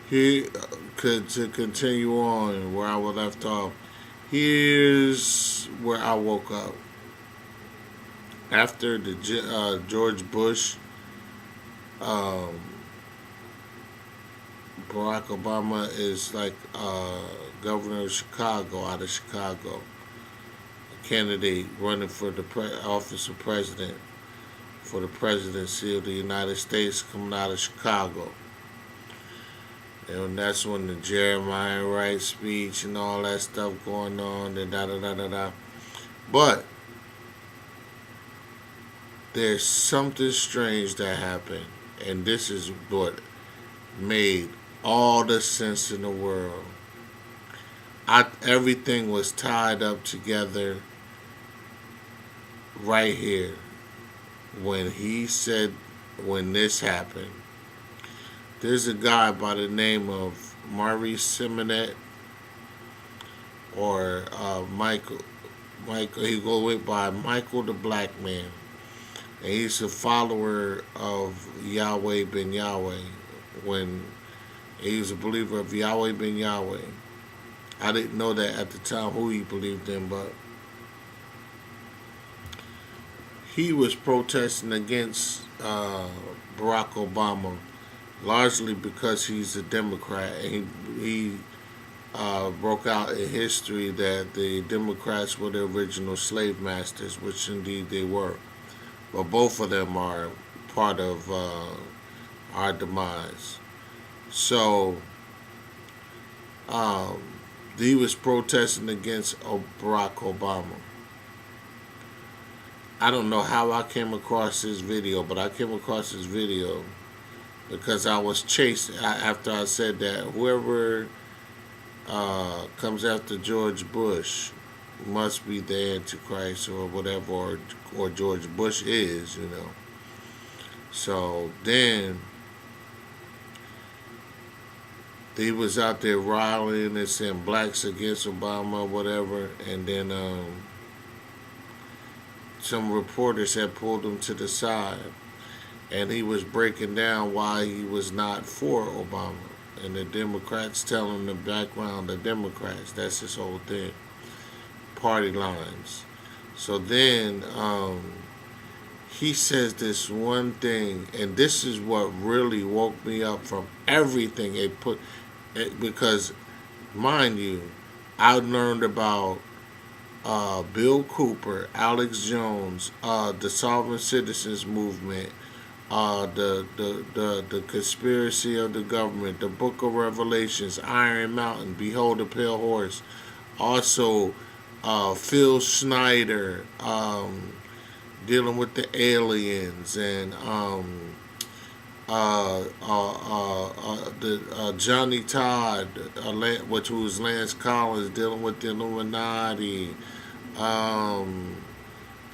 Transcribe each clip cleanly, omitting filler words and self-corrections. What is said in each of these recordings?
He could to continue on where I was left off. Here's where I woke up after the George Bush, um, Barack Obama is like governor of Chicago, out of Chicago, a candidate running for the office of president for the presidency of the United States, coming out of Chicago. And that's when the Jeremiah Wright speech and all that stuff going on, and da da da da da. But there's something strange that happened, and this is what made all the sense in the world. Everything was tied up together right here when he said, when this happened. There's a guy by the name of Maurice Simonet, or Michael. He go by Michael the Black Man, and he's a follower of Yahweh ben Yahweh. When he was a believer of Yahweh ben Yahweh, I didn't know that at the time who he believed in, but he was protesting against Barack Obama, largely because he's a Democrat, and he broke out in history that the Democrats were the original slave masters, which indeed they were. But both of them are part of our demise. So um, he was protesting against Barack Obama. I don't know how I came across this video, but I came across this video because I was chased after I said that whoever comes after George Bush must be the Antichrist or whatever, or George Bush is, you know. So then he was out there rallying and saying blacks against Obama, whatever, and then some reporters had pulled him to the side, and he was breaking down why he was not for Obama. And the Democrats tell him the background of Democrats. That's his whole thing. Party lines. So then he says this one thing, and this is what really woke me up from everything because, mind you, I learned about Bill Cooper, Alex Jones, the Sovereign Citizens Movement, the conspiracy of the government, the Book of Revelations, Iron Mountain, Behold the Pale Horse, also Phil Schneider, dealing with the aliens, and the Johnny Todd, which was Lance Collins, dealing with the Illuminati, the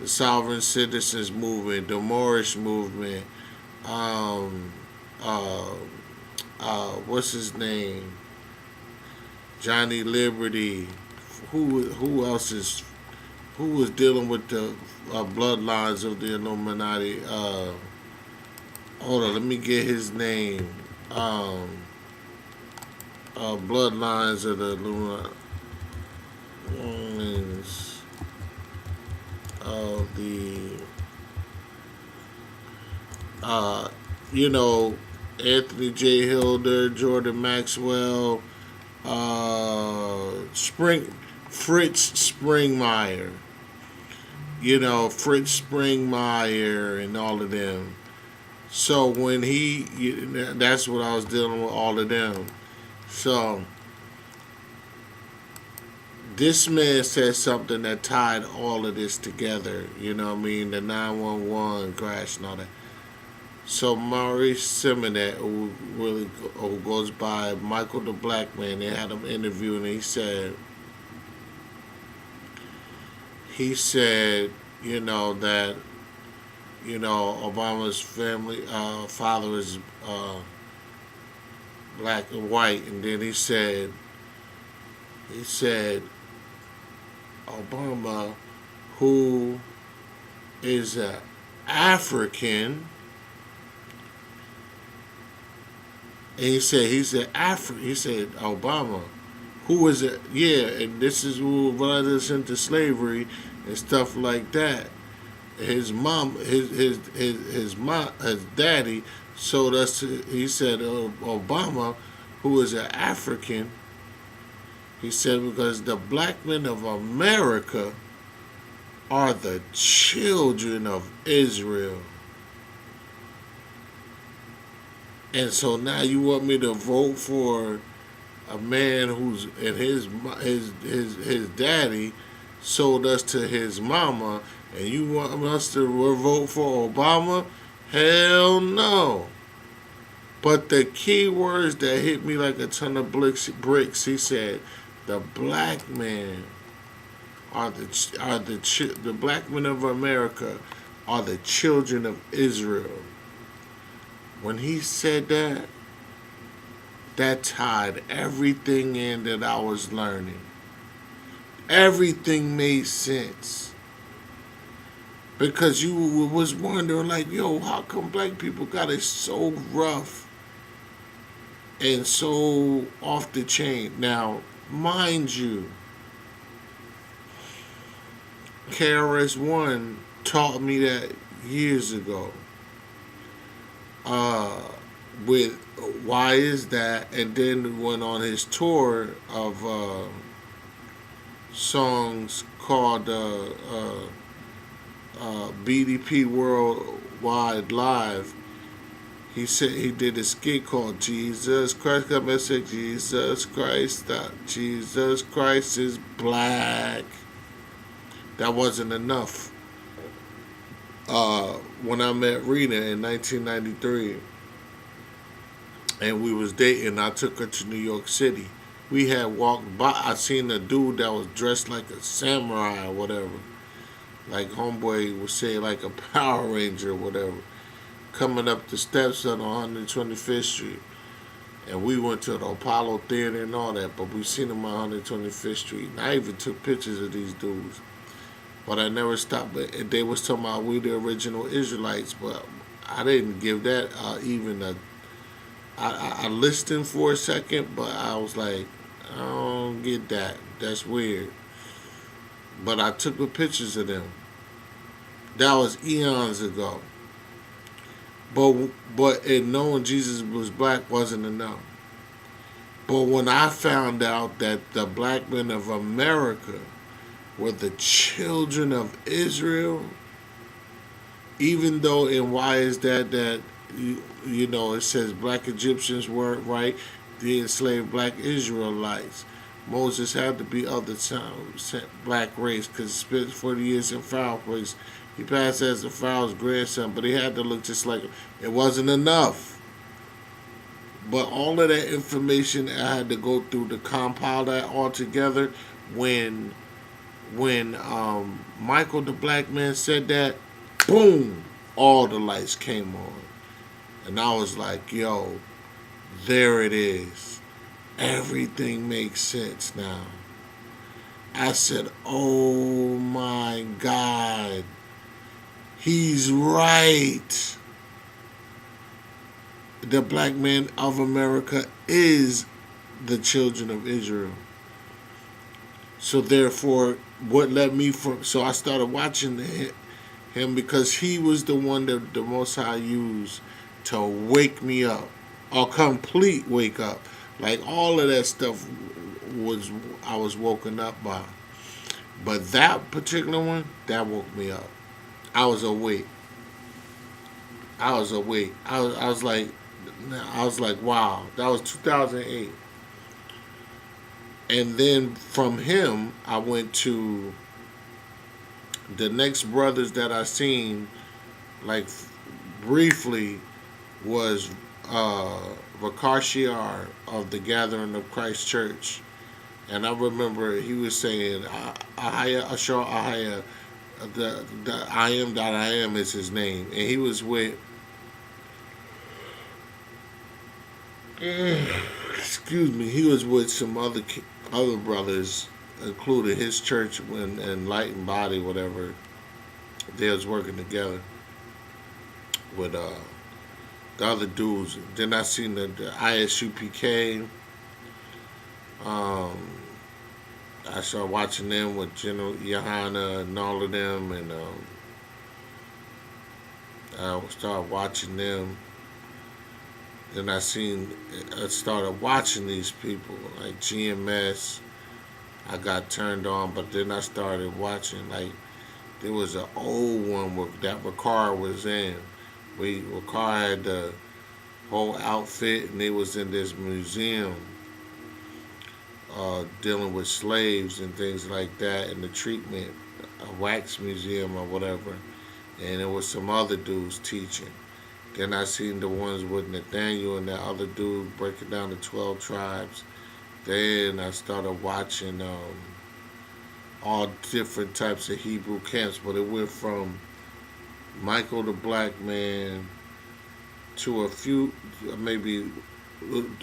Sovereign Citizens Movement, the Moorish Movement, what's his name, Johnny Liberty. Who else is who was dealing with the bloodlines of the Illuminati? Hold on, let me get his name. Bloodlines of the Illuminati. Of the you know, Anthony J. Hilder, Jordan Maxwell, Fritz Springmeier, you know, Fritz Springmeier and all of them. So when that's what I was dealing with, all of them. So this man said something that tied all of this together, you know what I mean, the 911 crash and all that. So Maurice Simonet, who goes by Michael the Black Man, they had him interviewed, and he said, you know, that, you know, Obama's father is black and white, and then he said Obama, who is an African, And he said Africa. He said Obama. Who is it? Yeah, and this is who brought us into slavery and stuff like that. His mom, his daddy showed us. He said Obama, who is an African. He said because the black men of America are the children of Israel. And so now you want me to vote for a man who's and his daddy sold us to his mama, and you want us to vote for Obama? Hell no. But the key words that hit me like a ton of bricks, he said, the black men the black men of America are the children of Israel. When he said that, that tied everything in that I was learning. Everything made sense. Because you was wondering, like, yo, how come black people got it so rough and so off the chain? Now, mind you, KRS-One taught me that years ago. With Why Is That, and then went on his tour of songs called BDP Worldwide Live. He said he did a skit called Jesus Christ. Come and say Jesus Christ. Jesus Christ is black. That wasn't enough. When I met Rita in 1993, and we was dating, I took her to New York City. We had walked by. I seen a dude that was dressed like a samurai or whatever, like homeboy would say, like a Power Ranger or whatever, coming up the steps on 125th Street. And we went to the Apollo Theater and all that, but we seen him on 125th Street. And I even took pictures of these dudes. But I never stopped. But they was talking about we the original Israelites, but I didn't give that even a. I listened for a second, but I was like, I don't get that. That's weird. But I took the pictures of them. That was eons ago. But knowing Jesus was black wasn't enough. But when I found out that the black men of America were the children of Israel, even though in Why Is That you know, it says black Egyptians weren't right, they enslaved black Israelites. Moses had to be of the black race because he spent 40 years in Pharaoh's place. He passed as the Pharaoh's grandson, but he had to look just like him. It wasn't enough. But all of that information I had to go through to compile that all together. When Michael the Black Man said that, boom, all the lights came on. And I was like, yo, there it is. Everything makes sense now. I said, oh my God, he's right. The black man of America is the children of Israel. So therefore, what led me from, so I started watching him because he was the one that the Most High used to wake me up, a complete wake up. Like all of that stuff I was woken up by. But that particular one, that woke me up. I was awake. I was like, wow, that was 2008. And then from him, I went to the next brothers that I seen, like briefly, was Vakashiar of the Gathering of Christ Church. And I remember he was saying, Ahaya Ashar Ahaya, the I am that I am is his name. And he was with, excuse me, he was with some other brothers, including his church when Enlightened Body, whatever. They was working together with the other dudes. Then I seen the ISUPK. Um, I started watching them with General Johanna and all of them, and I started watching them. Then I started watching these people like GMS. I got turned on, but then I started watching like there was an old one with that Ricard was in. Ricard had the whole outfit, and they was in this museum dealing with slaves and things like that, and the treatment, a wax museum or whatever. And there was some other dudes teaching. Then I seen the ones with Nathaniel and that other dude breaking down the 12 tribes. Then I started watching all different types of Hebrew camps, but it went from Michael the Black Man to a few, maybe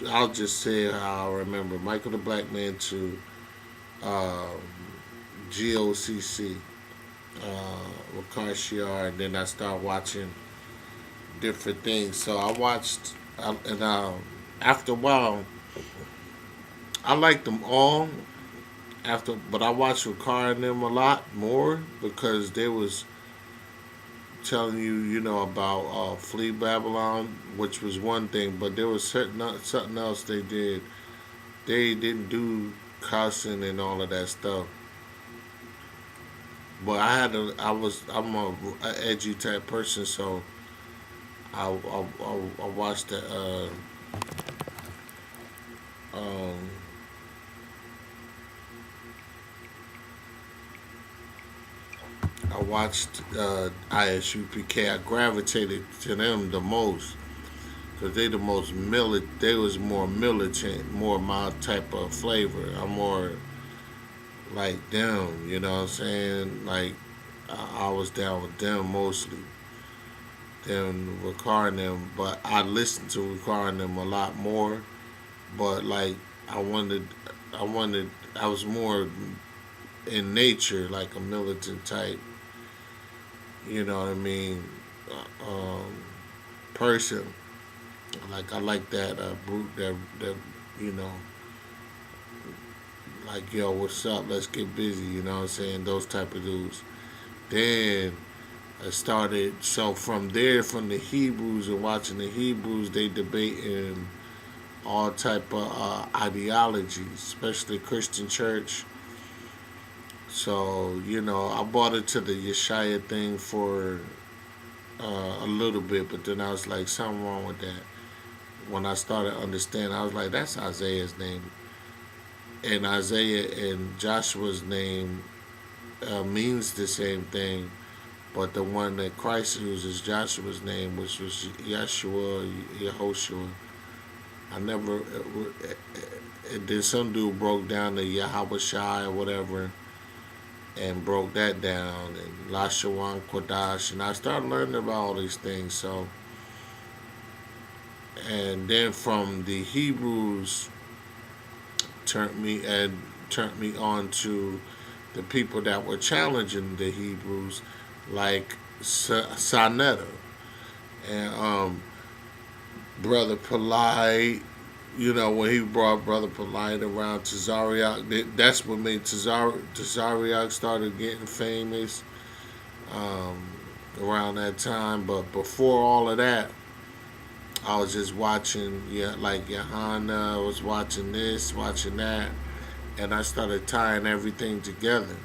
I'll just say how I remember Michael the Black Man to um, GOCC, Wakashiar, and then I started watching different things. So I watched, and after a while, I liked them all. But I watched Ricard and them a lot more because they was telling you, about Flee Babylon, which was one thing, but there was something else they did. They didn't do cussing and all of that stuff. But I'm a edgy type person, so I watched the um, I watched ISUPK. I gravitated to them the most because they the most They was more militant, more my type of flavor. I'm more like them. You know what I'm saying? Like I was down with them mostly than recording them, but I listened to recording them a lot more. But like I wanted, I was more in nature, like a militant type. You know what I mean? Person. Like I like that brute that you know, like yo, what's up? Let's get busy. You know what I'm saying? Those type of dudes. Then I started. So from there, from the Hebrews and watching the Hebrews, they debating all type of ideologies, especially Christian church. So I bought into the Yeshaya thing for a little bit, but then I was like, something wrong with that. When I started understanding, I was like, that's Isaiah's name, and Isaiah and Joshua's name means the same thing, but the one that Christ uses, Joshua's name, which was Yeshua, Yehoshua. I never. Then some dude broke down the Yahweh Shai or whatever, and broke that down, and Lashawan Kodash, and I started learning about all these things. So, and then from the Hebrews turned me on to the people that were challenging the Hebrews, like SaNeter and Brother Polite. When he brought Brother Polite around Tazariak, that's what made Tazariak started getting famous um, around that time. But before all of that, I was just watching, like Johanna, I was watching this, watching that, and I started tying everything together.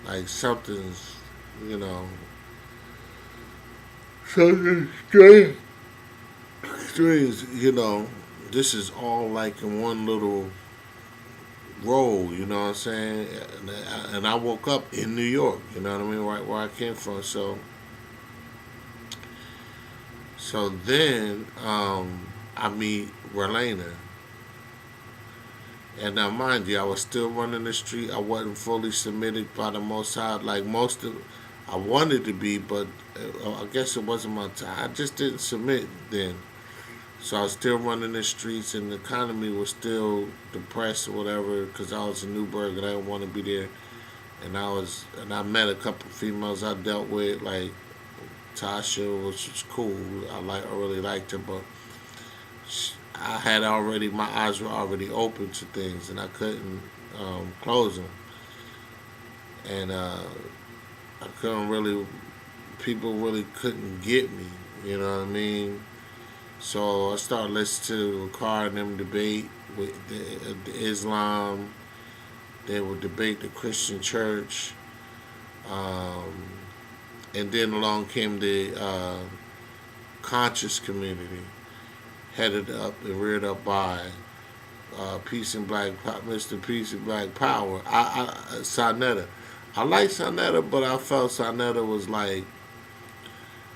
Like you know, something strange. This is all like in one little roll, you know what I'm saying? And I woke up in New York, you know what I mean, right where I came from. So then I meet Relena. And now, mind you, I was still running the street. I wasn't fully submitted by the Most High, like I wanted to be, but I guess it wasn't my time. I just didn't submit then. So I was still running the streets, and the economy was still depressed or whatever, because I was in Newburgh and I didn't want to be there. And I met a couple of females I dealt with, like Tasha, which was cool. I really liked her, but I had already, my eyes were already open to things, and I couldn't close them. And I couldn't really, people really couldn't get me. You know what I mean? So I started listening to Ricard and them debate with the Islam. They would debate the Christian church. Um, and then along came the conscious community, headed up and reared up by Mr. Peace and Black Power. SaNeter. I like SaNeter, but I felt SaNeter was like,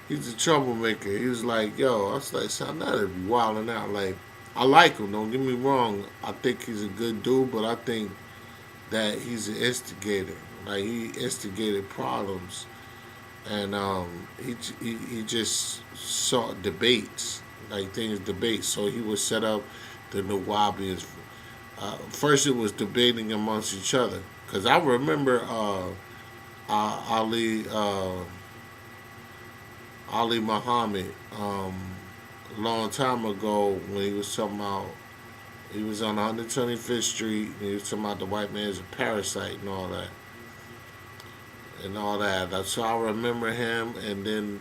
he's a troublemaker. He was like, yo, I was like, SaNeter be wilding out. Like, I like him, don't get me wrong. I think he's a good dude, but I think that he's an instigator. Like, he instigated problems. And he just sought debates, like things debates. So he would set up the Nawabians. First, it was debating amongst each other. Because I remember Ali Muhammad a long time ago when he was talking about, he was on 125th Street and he was talking about the white man's a parasite and all that. So I remember him, and then,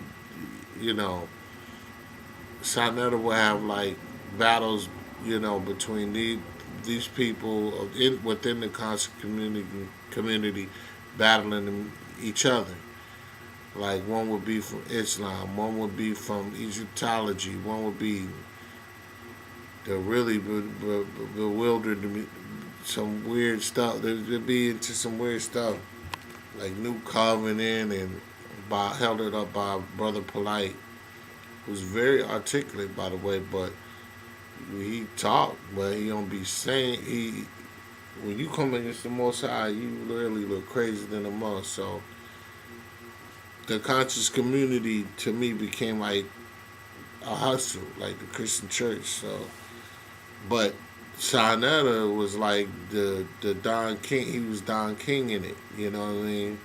SaNeter would have like battles, between these people within the conscious community battling each other. Like, one would be from Islam, one would be from Egyptology, one would be the really bewildered, some weird stuff. They'd be into some weird stuff, like New Covenant, and held it up by Brother Polite, who's very articulate, by the way, but he talked, but he don't be saying, when you come against the Most High, you literally look crazier than the most. So the conscious community to me became like a hustle, like the Christian church. So, but SaNeter was like the Don King. He was Don King in it. You know what I mean?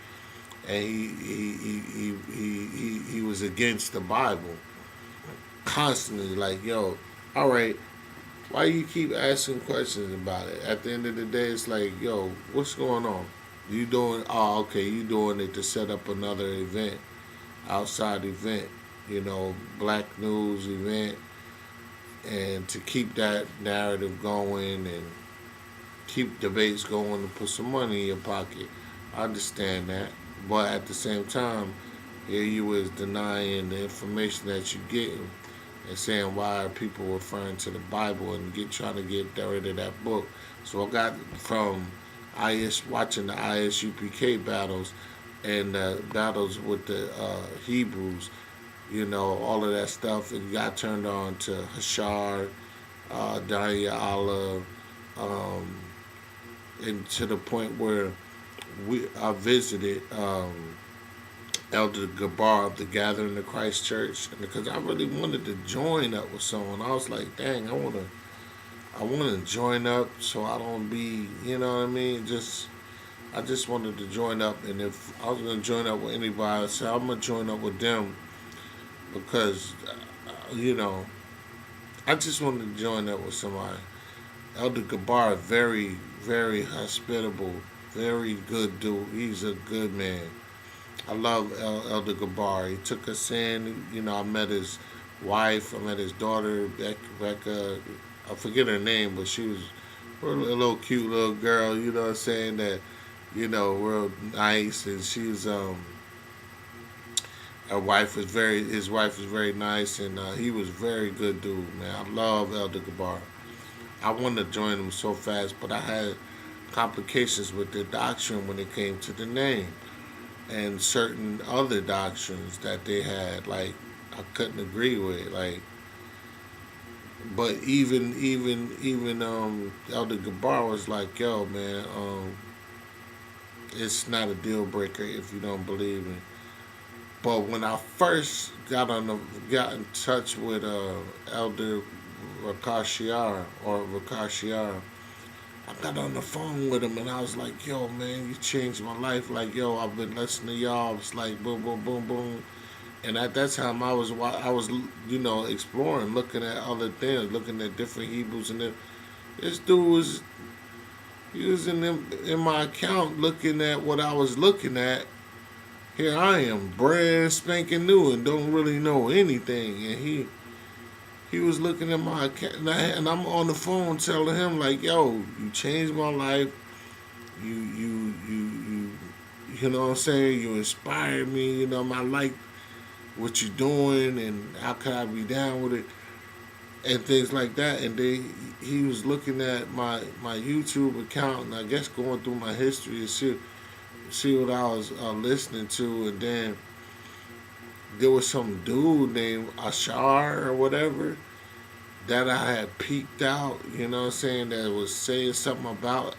And he was against the Bible constantly. Like, yo, all right, why you keep asking questions about it? At the end of the day, it's like, yo, what's going on? You doing? Oh, okay, you doing it to set up another event, outside event, Black news event, and to keep that narrative going and keep debates going and put some money in your pocket. I understand that, but at the same time, here you was denying the information that you getting and saying why are people referring to the Bible and trying to get rid of that book. So I got from watching the ISUPK battles and battles with the Hebrews, all of that stuff. It got turned on to Hashar, Daria Allah, and to the point where I visited Elder Gabar of the Gathering of Christ Church, because I really wanted to join up with someone. I was like, dang, I want to join up so I don't be, you know what I mean? I just wanted to join up, and if I was going to join up with anybody, I said, I'm going to join up with them because, I just wanted to join up with somebody. Elder Gabar, very, very hospitable, very good dude. He's a good man. I love Elder Gabar. He took us in. I met his wife. I met his daughter, Becca. I forget her name, but she was a little cute little girl, you know what I'm saying, that, real nice. And she was, his wife was very nice, and he was very good dude, man. I love Elder Gabar. I wanted to join him so fast, but I had complications with the doctrine when it came to the name and certain other doctrines that they had, like, I couldn't agree with, like. But even Elder Gabar was like, yo, man, it's not a deal breaker if you don't believe it. But when I first got in touch with Elder Rakashiar, I got on the phone with him and I was like, yo, man, you changed my life. Like, yo, I've been listening to y'all. It's like boom, boom, boom, boom. And at that time, I was exploring, looking at other things, looking at different Hebrews, and this dude was using them in my account, looking at what I was looking at. Here I am, brand spanking new, and don't really know anything, and he was looking at my account, and I'm on the phone telling him like, "Yo, you changed my life. You know what I'm saying? You inspired me. I like what you're doing, and how could I be down with it, and things like that." And he was looking at my YouTube account, and I guess going through my history and see what I was listening to, and then there was some dude named Ashar or whatever that I had peeked out, what I'm saying, that was saying something about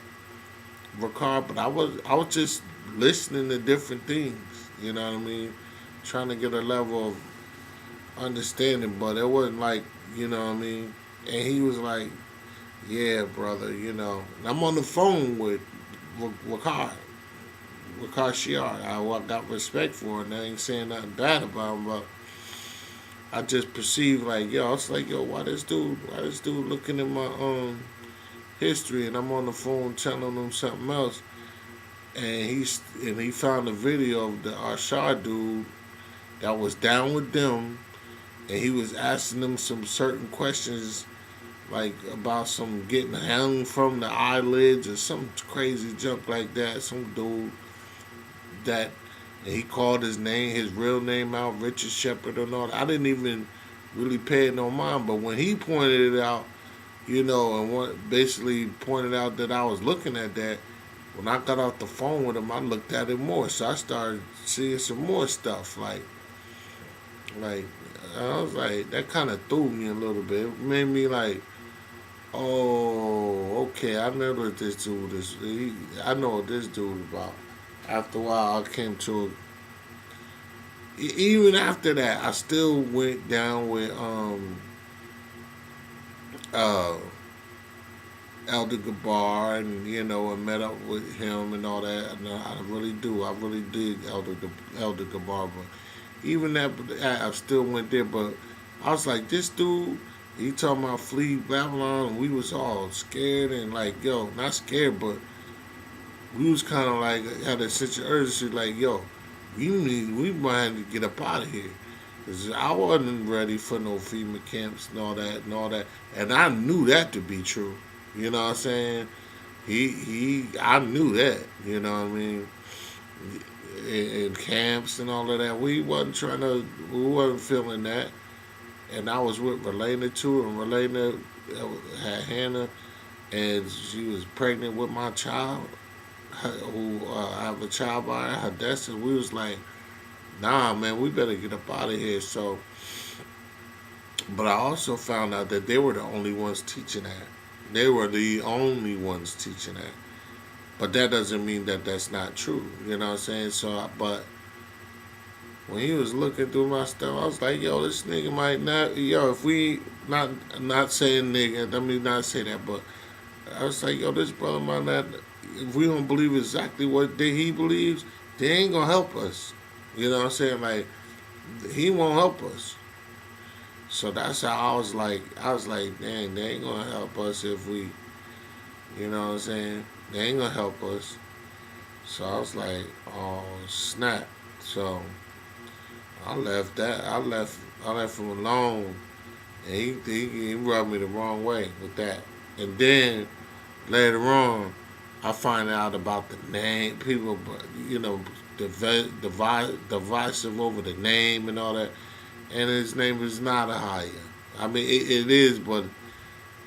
Ricard, but I was just listening to different things, you know what I mean? Trying to get a level of understanding, but it wasn't like, you know what I mean? And he was like, "Yeah, brother, And I'm on the phone with Ricard. Ricard Shiar. I got respect for it, and I ain't saying nothing bad about him, but I just perceived like, yo, I was like, yo, why this dude looking at my history, and I'm on the phone telling him something else, and he found a video of the Ashar dude that was down with them, and he was asking them some certain questions, like about some getting hung from the eyelids or some crazy junk like that. Some dude that, and he called his real name out, Richard Shepard or not. I didn't even really pay it no mind, but when he pointed it out, and basically pointed out that I was looking at that, when I got off the phone with him, I looked at it more. So I started seeing some more stuff. Like I was like, that kind of threw me a little bit. It made me like, oh, okay, I know what this dude is. I know what this dude is about. After a while, I came to even after that, I still went down with uh, Elder Gabar, and met up with him and all that. And I really do. I really dig Elder Gabar, but even that, I still went there. But I was like, this dude, he talking about flee Babylon, and we was all scared and like, yo, not scared, but we was kind of like had a sense of urgency, like, yo, we might have to get up out of here. Cause I wasn't ready for no FEMA camps and all that, and I knew that to be true. You know what I'm saying? I knew that. You know what I mean? In camps and all of that, we wasn't feeling that. And I was with Relena too, and Relena had Hannah, and she was pregnant with my child, who I have a child by her, Destiny. We was like, nah, man, we better get up out of here. So, but I also found out that they were the only ones teaching that. They were the only ones teaching that. But that doesn't mean that that's not true. You know what I'm saying? So, but when he was looking through my stuff, I was like, yo, this nigga might not, if we, not saying nigga, let me not say that, but I was like, yo, this brother might not, if we don't believe exactly what he believes, they ain't gonna help us. You know what I'm saying? Like, he won't help us. So that's how I was like, dang, they ain't gonna help us if we, you know what I'm saying? They ain't gonna help us. So I was like, oh snap. So I left that. I left him alone, and he rubbed me the wrong way with that. And then later on, I find out about the name. People, divisive over the name and all that. And his name is not a higher. I mean, it is, but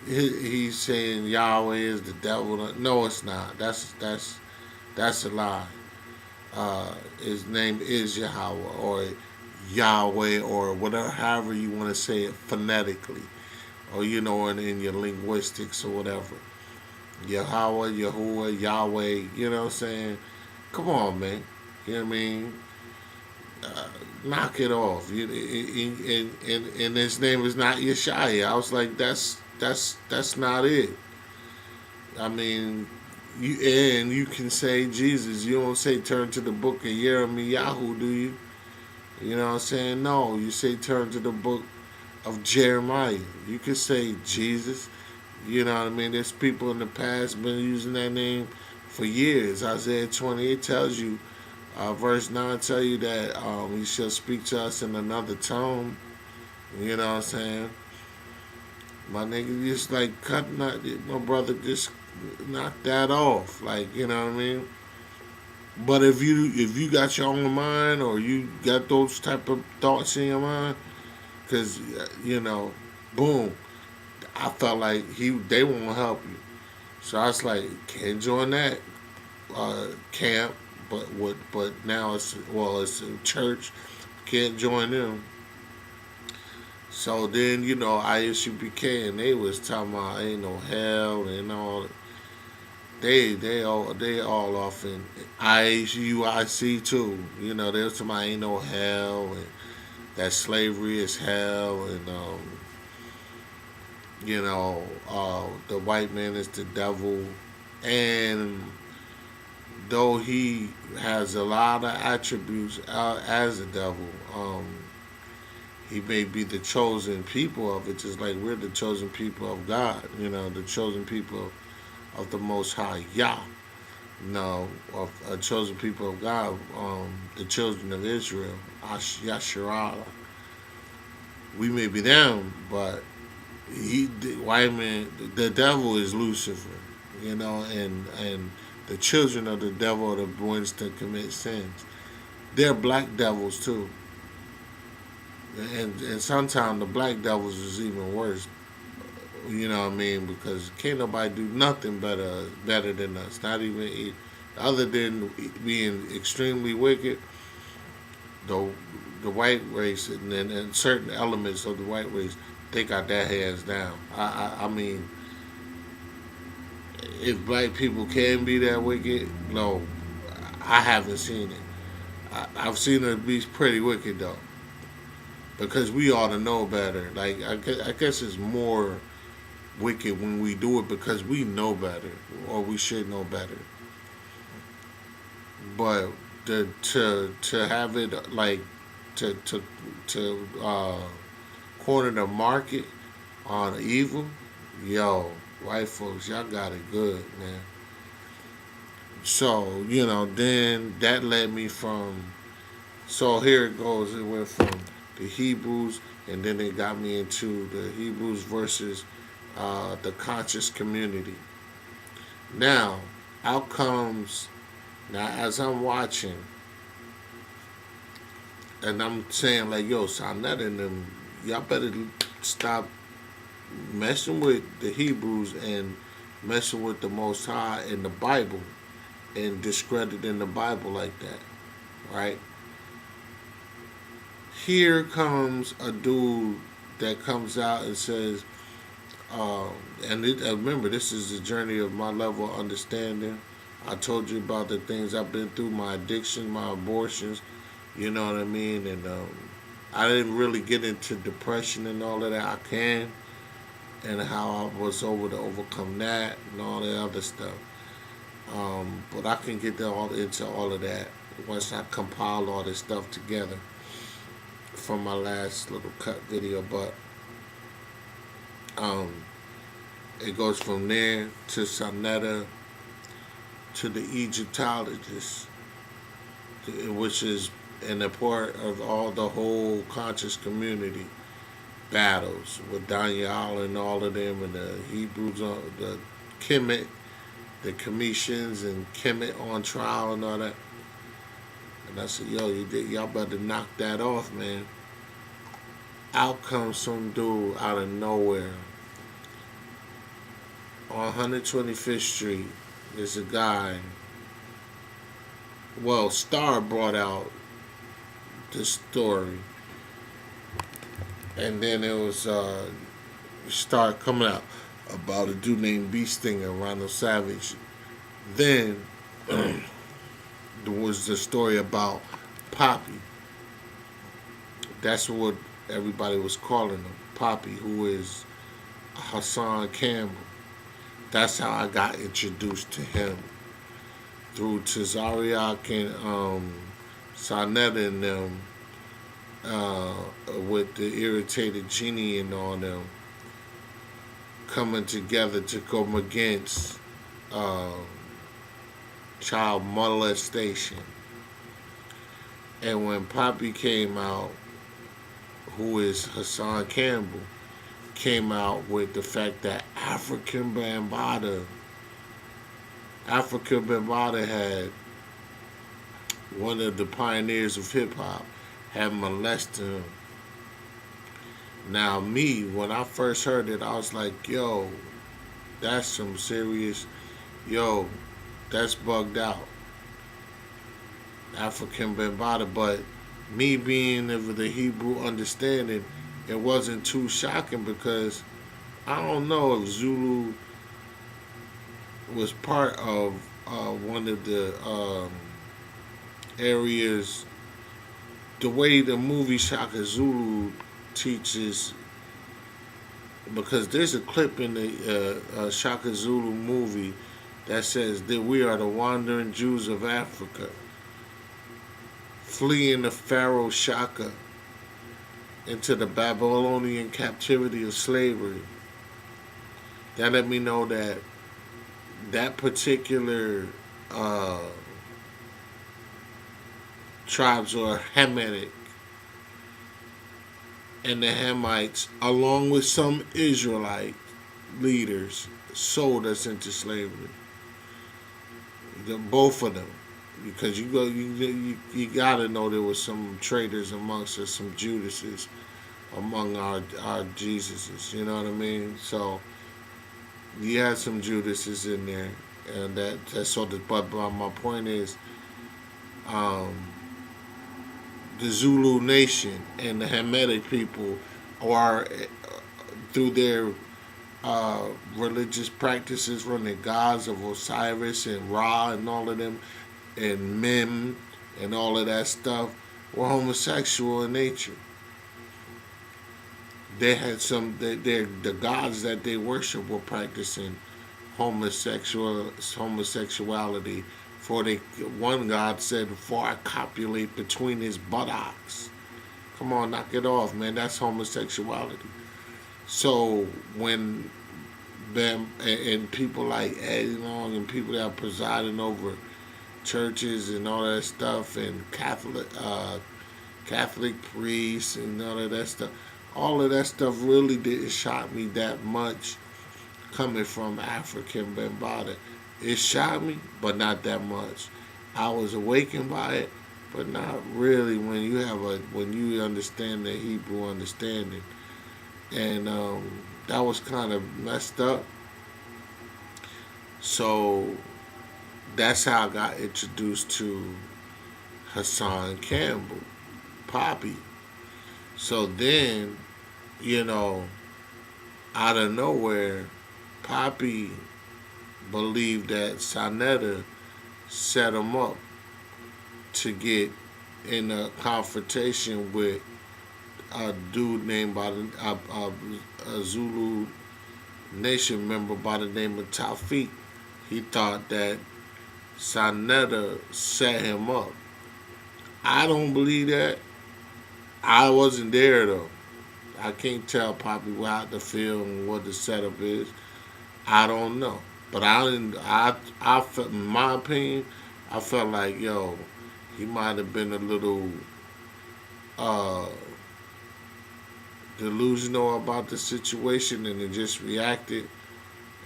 he's saying Yahweh is the devil. No, it's not. That's a lie. His name is Yahweh or Yahweh or whatever, however you want to say it phonetically, or in your linguistics or whatever. Yahweh, Yahuwah, Yahweh. You know what I'm saying? Come on, man. You know what I mean? Knock it off. And his name is not Yeshaya. I was like, that's not it. I mean, you can say Jesus. You don't say turn to the book of Yirmiyahu, do you? You know what I'm saying? No, you say turn to the book of Jeremiah. You could say Jesus. You know what I mean? There's people in the past been using that name for years. Isaiah 28 tells you, verse 9 tell you that he shall speak to us in another tongue. You know what I'm saying? My nigga just like cutting out, my brother just knock that off. Like, you know what I mean? But if you got your own mind or you got those type of thoughts in your mind, because, boom, I felt like they won't help you. So I was like, can't join that camp, but now it's a church, can't join them. So then IUIC and they was talking about ain't no hell and all. They all off in IUIC too. They was talking about ain't no hell and that slavery is hell and the white man is the devil. And though he has a lot of attributes as a devil, he may be the chosen people of it, just like we're the chosen people of God, the chosen people of the Most High Yah, of a chosen people of God, the children of Israel, Yasharala. We may be them, but the white man, the devil is Lucifer, and the children of the devil are the ones that commit sins. They're black devils too. And sometimes the black devils is even worse. You know what I mean? Because can't nobody do nothing better than us. Not even other than being extremely wicked. The white race and certain elements of the white race, they got their hands down. I mean, if black people can be that wicked, no, I haven't seen it. I've seen it be pretty wicked though. Because we ought to know better. Like I guess it's more wicked when we do it because we know better, or we should know better. But to have it like to corner the market on evil, yo, white folks, y'all got it good, man. So then that led me from. So here it goes. It went from the Hebrews, and then it got me into the Hebrews versus the conscious community. Now, out comes, now as I'm watching, and I'm saying like, yo, SaNeter and them, y'all better stop messing with the Hebrews and messing with the Most High in the Bible and discrediting the Bible like that, right? Here comes a dude that comes out and says, remember, this is the journey of my level of understanding. I told you about the things I've been through, my addiction, my abortions, you know what I mean? And I didn't really get into depression and all of that. I can, and how I was able to overcome that and all the other stuff. But I can get into all of that once I compile all this stuff together from my last little cut video. But it goes from there to SaNeter to the Egyptologists, which is an part of all the whole conscious community battles with Daniel and all of them, and the Hebrews, the Kemet, the Commissions and Kemet on trial and all that. And I said, yo, y'all better knock that off, man. Out comes some dude out of nowhere. On 125th Street, there's a guy. Well, Star brought out this story. And then it was start coming out about a dude named B Stinger, Ronald Savage. Then there was the story about Poppy. That's what everybody was calling him, Poppy, who is Hassan Campbell. That's how I got introduced to him, through Tazariak and SaNeter and them with the irritated genie and all them coming together to come against uh, child molestation. And when Poppy came out, who is Hassan Campbell, came out with the fact that Africa Bambaataa had one of the pioneers of hip hop had molested him. Now, me, when I first heard it, I was like, yo, that's some serious, yo, that's bugged out. African Bambaataa, but me being of the Hebrew understanding, it wasn't too shocking because I don't know if Zulu was part of one of the areas. The way the movie Shaka Zulu teaches, because there's a clip in the Shaka Zulu movie that says that we are the wandering Jews of Africa, fleeing the Pharaoh Shaka into the Babylonian captivity of slavery. That let me know that that particular tribes are Hamitic, and the Hamites, along with some Israelite leaders, sold us into slavery. Both of them, because you gotta know there was some traitors amongst us, some Judases among our Jesuses. You know what I mean? So you had some Judases in there, and that's sort of. But my point is, the Zulu nation and the Hamitic people are, through their religious practices, from the gods of Osiris and Ra and all of them, and Mem and all of that stuff, were homosexual in nature. They had the gods that they worship were practicing homosexuality. For one God said, "For I copulate between his buttocks." Come on, knock it off, man. That's homosexuality. So when them and people like Eddie Long and people that are presiding over churches and all that stuff, and Catholic priests and all of that stuff really didn't shock me that much coming from African Bambaataa. It shocked me, but not that much. I was awakened by it, but not really when you understand the Hebrew understanding. And that was kind of messed up. So that's how I got introduced to Hassan Campbell, Poppy. So then, out of nowhere, Poppy believed that SaNeter set him up to get in a confrontation with a dude named a Zulu nation member by the name of Taufik. He thought that SaNeter set him up. I don't believe that. I wasn't there though. I can't tell Poppy how to feel and what the setup is. I don't know. But I felt, in my opinion, I felt like, yo, he might have been a little delusional about the situation and then just reacted,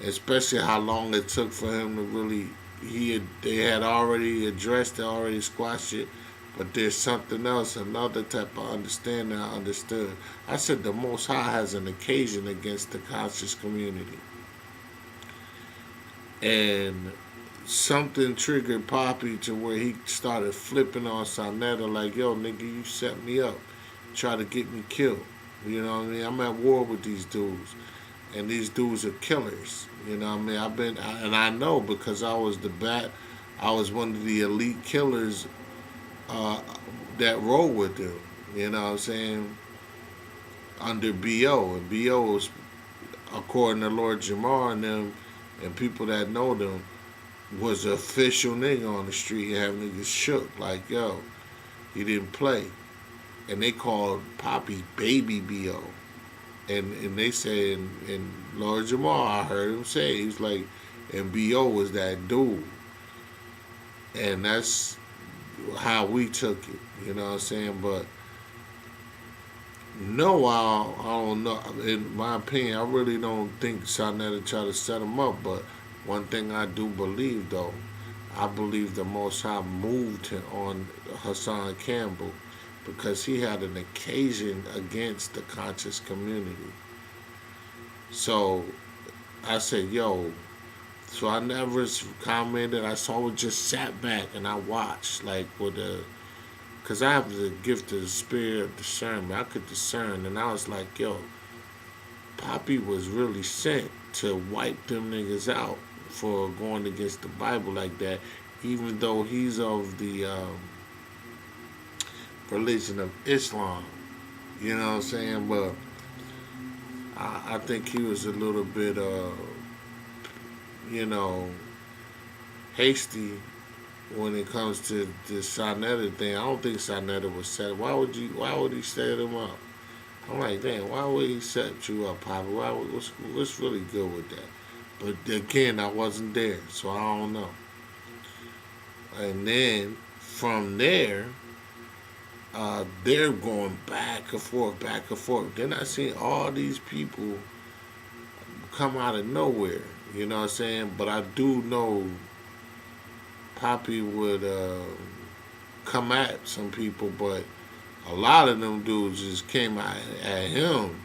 especially how long it took for him to really, they had already addressed it, already squashed it, but there's something else, another type of understanding I understood. I said the Most High has an occasion against the conscious community. And something triggered Poppy to where he started flipping on SaNeter like, yo, nigga, you set me up. Try to get me killed. You know what I mean? I'm at war with these dudes. And these dudes are killers. You know what I mean? And I know because I was one of the elite killers that roll with them. You know what I'm saying? Under B.O. And B.O. was, according to Lord Jamar and them, and people that know them, was an official nigga on the street and have niggas shook like, yo, he didn't play. and they called Poppy Baby B.O. And they say, in Lord Jamal, I heard him say, he was like, and B.O. was that dude. And that's how we took it, you know what I'm saying? But no, I don't know. In my opinion, I really don't think SaNeter tried to set him up. But one thing I do believe, though, I believe the Most High moved him on Hassan Campbell because he had an occasion against the conscious community. So I said, yo, so I never commented. I saw it, just sat back and I watched, like, with a, because I have the gift of the spirit of discernment. I could discern, and I was like, yo, Poppy was really sent to wipe them niggas out for going against the Bible like that, even though he's of the religion of Islam. You know what I'm saying? But I think he was a little bit, you know, hasty when it comes to the SaNeter thing. I don't think SaNeter was set. Why would he set him up? I'm like, damn, why would he set you up, Papa? What's really good with that? But again, I wasn't there, so I don't know. And then from there, they're going back and forth, back and forth. Then I see all these people come out of nowhere. You know what I'm saying? But I do know Poppy would come at some people, but a lot of them dudes just came at him.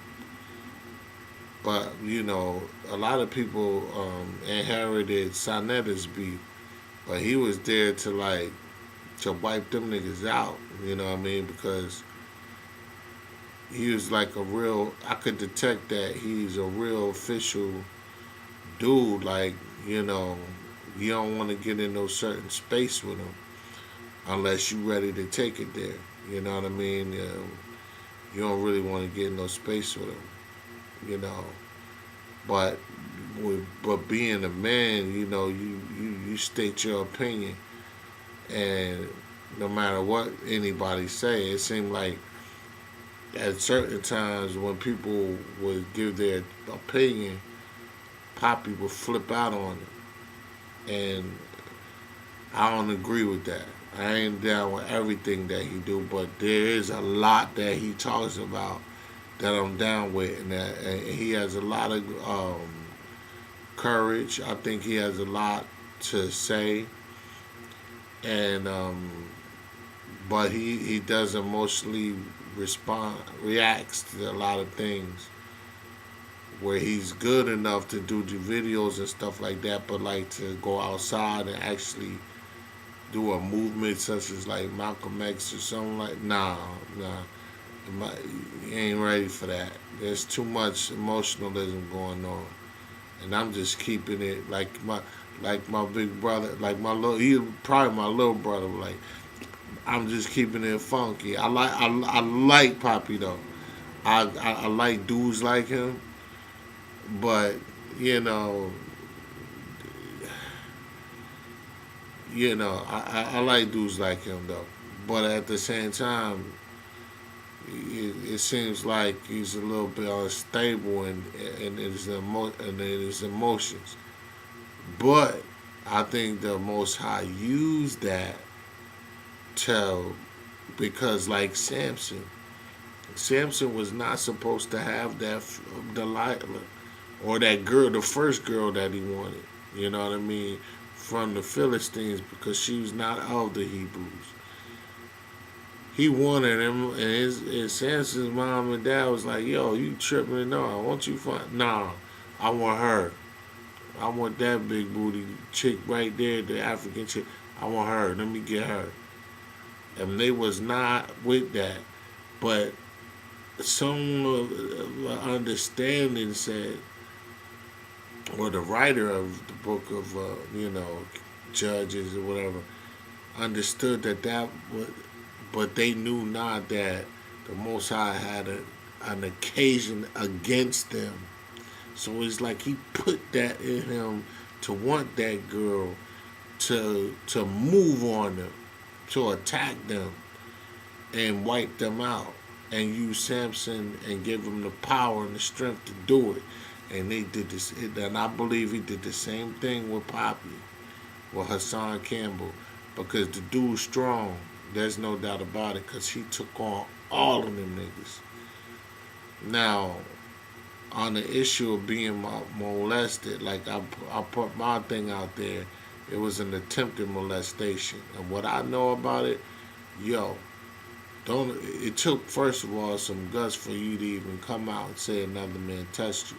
But, you know, a lot of people inherited SaNeter's beat, but he was there to wipe them niggas out, you know what I mean? Because he was like a real, I could detect that he's a real official dude, like, you know, you don't want to get in no certain space with him unless you're ready to take it there. You know what I mean? You don't really want to get in no space with him, you know. But being a man, you know, you state your opinion, and no matter what anybody say, it seemed like at certain times when people would give their opinion, Poppy would flip out on it. And I don't agree with that. I ain't down with everything that he do, but there is a lot that he talks about that I'm down with, and he has a lot of courage. I think he has a lot to say, and but he does emotionally reacts to a lot of things, where he's good enough to do the videos and stuff like that, but like to go outside and actually do a movement such as like Malcolm X or something like, nah, you ain't ready for that. There's too much emotionalism going on, and I'm just keeping it like my big brother, like he's probably my little brother. Like, I'm just keeping it funky. I like Poppy though. I like dudes like him. But you know, I like dudes like him though. But at the same time, it seems like he's a little bit unstable in his emotions. But I think the Most High used that because like Samson was not supposed to have that Delilah. Or that girl, the first girl that he wanted, you know what I mean, from the Philistines, because she was not of the Hebrews. He wanted him, and his Samson's mom and dad was like, yo, you tripping? No, I want you find. Nah, I want her. I want that big booty chick right there, the African chick. I want her. Let me get her. And they was not with that. But some understanding said, or the writer of the book of, Judges or whatever, understood that was, but they knew not that the Most High had an occasion against them. So it's like he put that in him to want that girl to move on them, to attack them. and wipe them out, and use Samson and give him the power and the strength to do it. And they did this, and I believe he did the same thing with Poppy, with Hassan Campbell, because the dude's strong. There's no doubt about it, because he took on all of them niggas. Now, on the issue of being molested, like I put my thing out there, it was an attempted molestation. And what I know about it, yo, don't. It took, first of all, some guts for you to even come out and say another man touched you.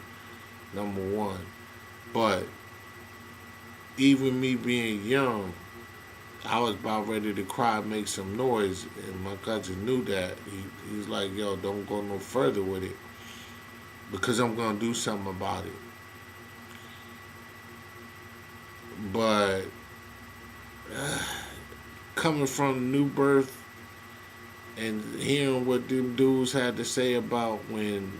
Number one. But even me being young, I was about ready to cry, make some noise, and my cousin knew that. He's like, yo, don't go no further with it, because I'm going to do something about it. But coming from New Birth and hearing what them dudes had to say about when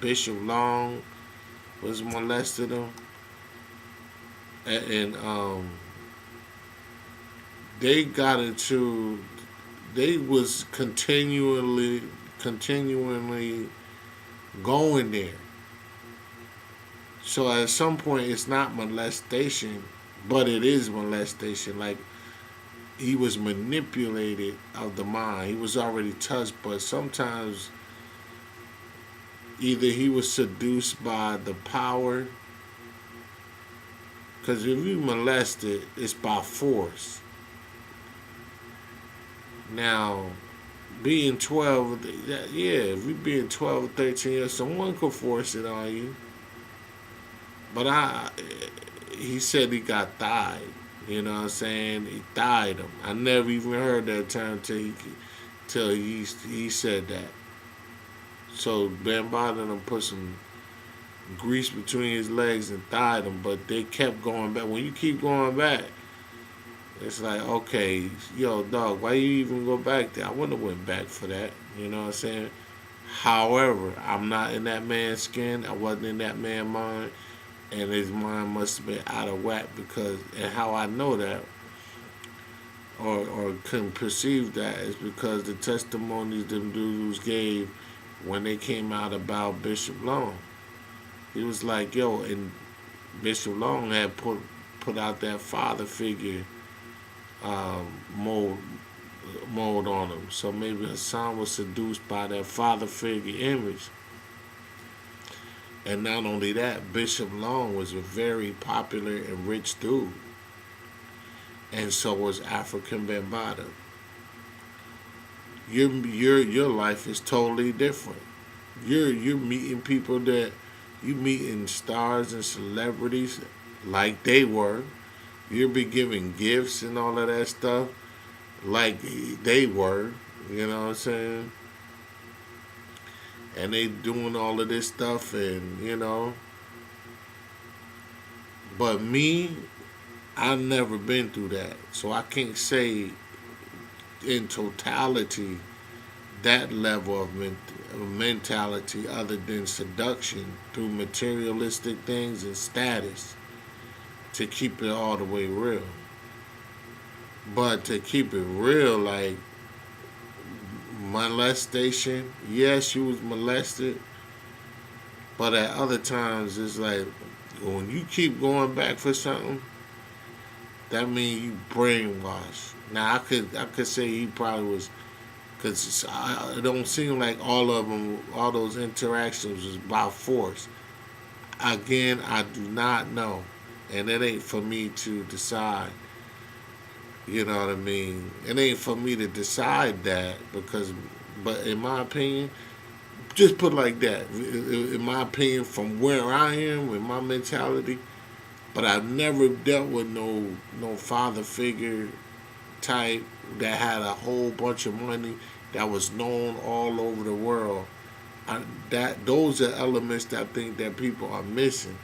Bishop Long was molested him, and they got into, they was continually going there. So at some point, it's not molestation, but it is molestation. Like, he was manipulated of the mind. He was already touched, but sometimes either he was seduced by the power, because if you molested, it's by force. Now, being 12, yeah, if you being 12 or 13 years, someone could force it on you. But he said he got thied. You know what I'm saying? He thied him. I never even heard that term till he said that. So Bambaataa and them put some grease between his legs and thied him, but they kept going back. When you keep going back, it's like, okay, yo, dog, why you even go back there? I wouldn't have went back for that. You know what I'm saying? However, I'm not in that man's skin. I wasn't in that man's mind. And his mind must have been out of whack, because, and how I know that, or can perceive that, is because the testimonies them dudes gave when they came out about Bishop Long. He was like, yo, and Bishop Long had put out that father figure mold on him. So maybe Hassan was seduced by that father figure image. And not only that, Bishop Long was a very popular and rich dude. And so was African Bambaataa. Your life is totally different. You're meeting people that you meeting stars and celebrities like they were. You'll be giving gifts and all of that stuff like they were. You know what I'm saying? And they doing all of this stuff, and you know. But me, I've never been through that, so I can't say in totality that level of mentality, other than seduction through materialistic things and status, to keep it all the way real. But to keep it real, like, molestation, yes, you was molested, but at other times it's like, when you keep going back for something, that means you brainwashed. Now I could say he probably was, because it don't seem like all of them, all those interactions was by force. Again, I do not know, and it ain't for me to decide. You know what I mean? It ain't for me to decide that, but in my opinion, just put it like that. In my opinion, from where I am, with my mentality, but I've never dealt with no father figure type that had a whole bunch of money that was known all over the world. Those are elements that I think that people are missing.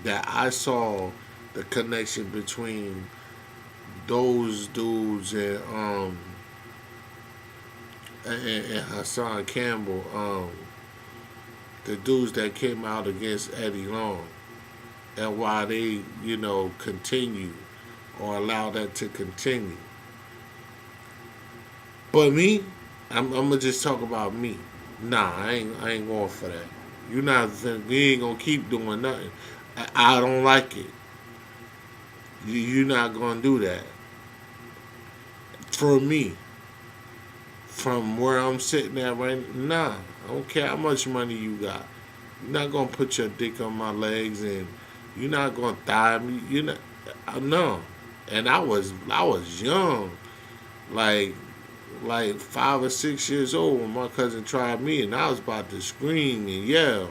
That I saw the connection between those dudes and Hassan Campbell, the dudes that came out against Eddie Long, and why they, continue or allow that to continue. But me, I'm gonna just talk about me. Nah, I ain't going for that. You ain't gonna keep doing nothing. I don't like it. You're not gonna do that. For me, from where I'm sitting at right now, nah, I don't care how much money you got. You're not gonna put your dick on my legs, and you're not gonna thigh me. You not. No. And I was young, like 5 or 6 years old when my cousin tried me, and I was about to scream and yell.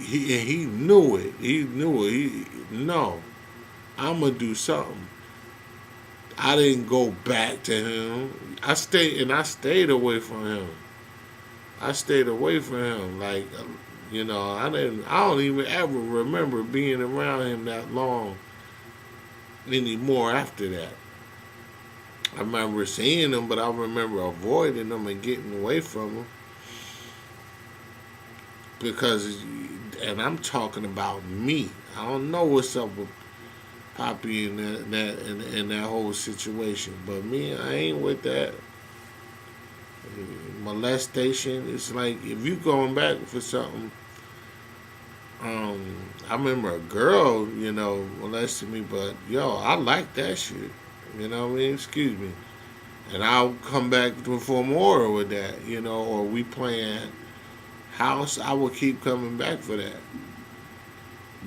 He knew it. He knew it. No, I'm gonna do something. I didn't go back to him. I stayed away from him. I stayed away from him. Like, I don't even ever remember being around him that long anymore after that. I remember seeing him, but I remember avoiding him and getting away from him because, and I'm talking about me. I don't know what's up with Poppy in that whole situation, but me, I ain't with that molestation. It's like if you going back for something. I remember a girl, molested me, but yo, I like that shit. You know what I mean? Excuse me. And I'll come back for more with that, or we playing house, I will keep coming back for that.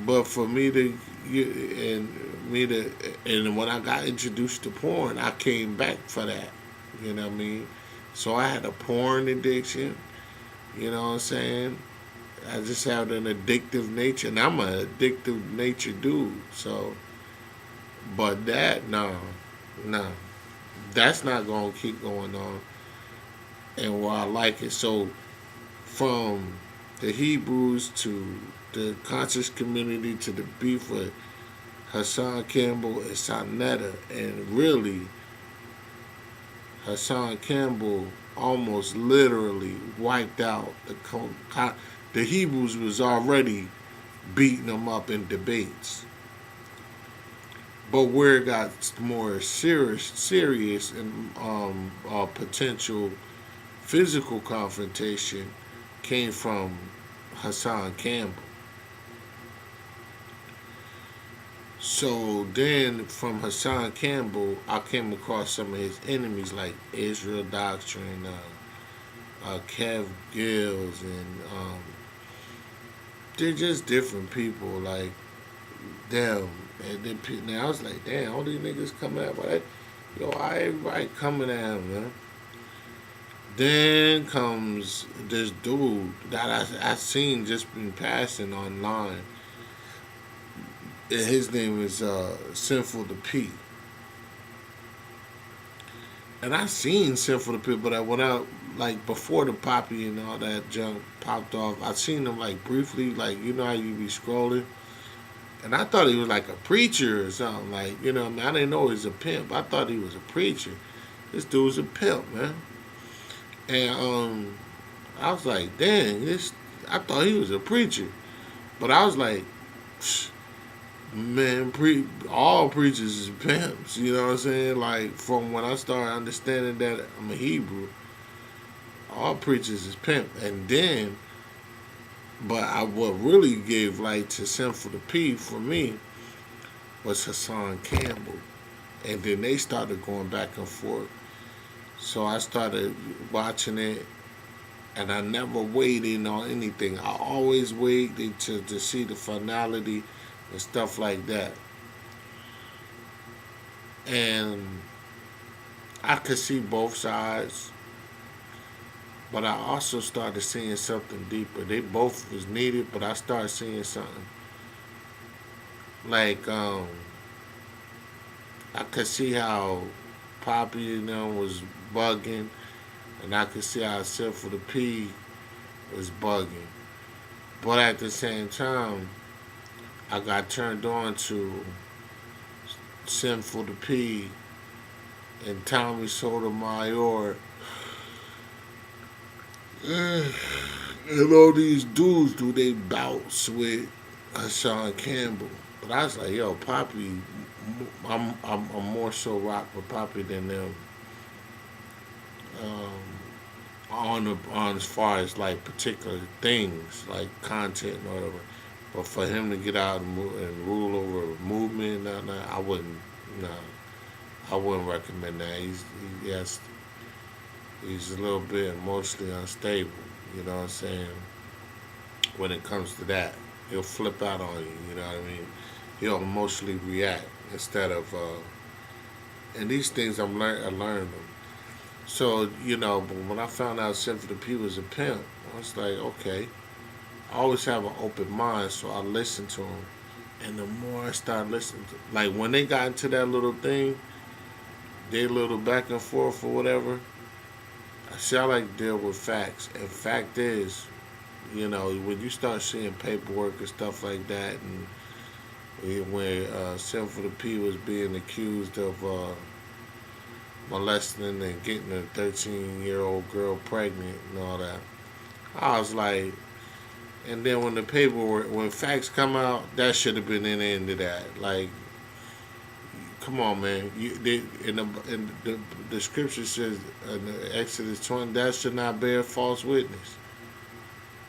But for me to, and when I got introduced to porn, I came back for that. You know what I mean? So I had a porn addiction. You know what I'm saying? I just have an addictive nature, and I'm an addictive nature dude. So, but that, no, that's not gonna keep going on. And why I like it. So, from the Hebrews to the conscious community to the beef with Hassan Campbell and SaNeter, and really, Hassan Campbell almost literally wiped out the Hebrews was already beating them up in debates. But where it got more serious and potential physical confrontation came from Hassan Campbell. So then from Hassan Campbell, I came across some of his enemies like Israel Doctrine, Gues, and they're just different people. Like them, and then now I was like, damn, all these niggas coming at me. Yo, everybody coming at him, man. Then comes this dude that I seen just been passing online. And his name is Sinful the P. And I seen Sinful the P, but when I like before the Poppy and all that junk popped off, I seen him like briefly, like you know how you be scrolling. And I thought he was like a preacher or something. Like, I mean, I didn't know he was a pimp. I thought he was a preacher. This dude's a pimp, man. And I was like, dang, I thought he was a preacher. But I was like, man, all preachers is pimps. You know what I'm saying? Like, from when I started understanding that I'm a Hebrew, all preachers is pimp. And then, what really gave light to Sinful the P for me was Hassan Campbell. And then they started going back and forth. So I started watching it, and I never weighed in on anything. I always waited to see the finality and stuff like that. And I could see both sides, but I also started seeing something deeper. They both was needed, but I started seeing something. Like, I could see how Poppy, was bugging, and I could see how Sinful the P was bugging. But at the same time, I got turned on to Sinful the P and Tommy Sotomayor and all these dudes do they bouts with Hassan Campbell. But I was like, yo, Poppy, I'm more so rock with Poppy than them. on as far as like particular things like content or whatever. But for him to get out and rule over a movement, I wouldn't. No, I wouldn't recommend that. Yes, he's a little bit emotionally unstable. You know what I'm saying? When it comes to that, he'll flip out on you. You know what I mean? He'll emotionally react instead of. And these things I learned them. So but when I found out Sinful the P was a pimp, I was like, okay. I always have an open mind, so I listened to him. And the more I started listening to, like when they got into that little thing, they little back and forth or whatever. I like to deal with facts, and fact is, when you start seeing paperwork and stuff like that, and when Sinful the P was being accused of molesting and getting a 13-year-old girl pregnant and all that, I was like, and then when the paperwork, when facts come out, that should have been in the end of that. Like, come on, man. The scripture says in Exodus 20, that should not bear false witness.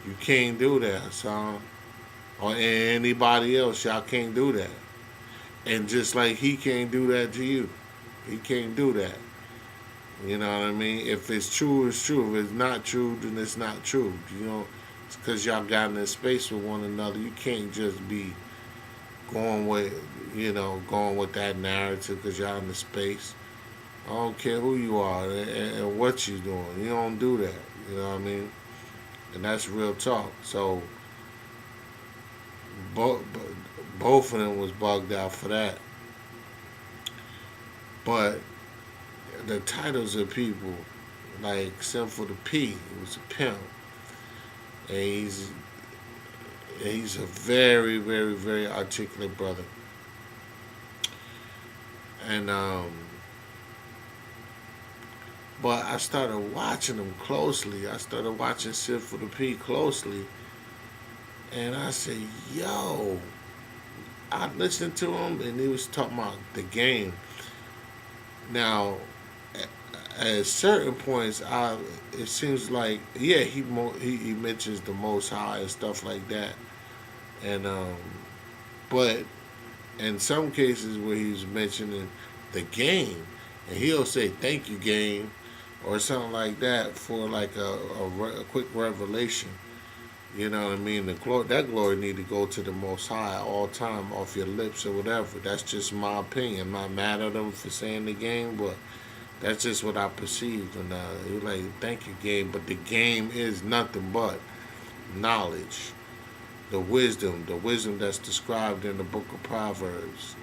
You can't do that, Hassan. Or anybody else, y'all can't do that. And just like he can't do that to you. He can't do that. You know what I mean? If it's true, it's true. If it's not true, then it's not true. It's because y'all got in this space with one another. You can't just be going with that narrative because y'all in the space. I don't care who you are and what you doing. You don't do that. You know what I mean? And that's real talk. So both of them was bugged out for that. But the titles of people like Sinful the P was a pimp, and he's a very, very, very articulate brother. And but I started watching him closely. I started watching Sinful the P closely, and I said, "Yo," I listened to him, and he was talking about the game. Now, at certain points, it seems like he mentions the Most High and stuff like that, and but in some cases where he's mentioning the game, and he'll say "Thank you, game," or something like that for like a quick revelation. You know what I mean? That glory need to go to the Most High all time off your lips or whatever. That's just my opinion. I'm not mad at them for saying the game, but that's just what I perceived. And he like, thank you, game. But the game is nothing but knowledge, the wisdom that's described in the book of Proverbs.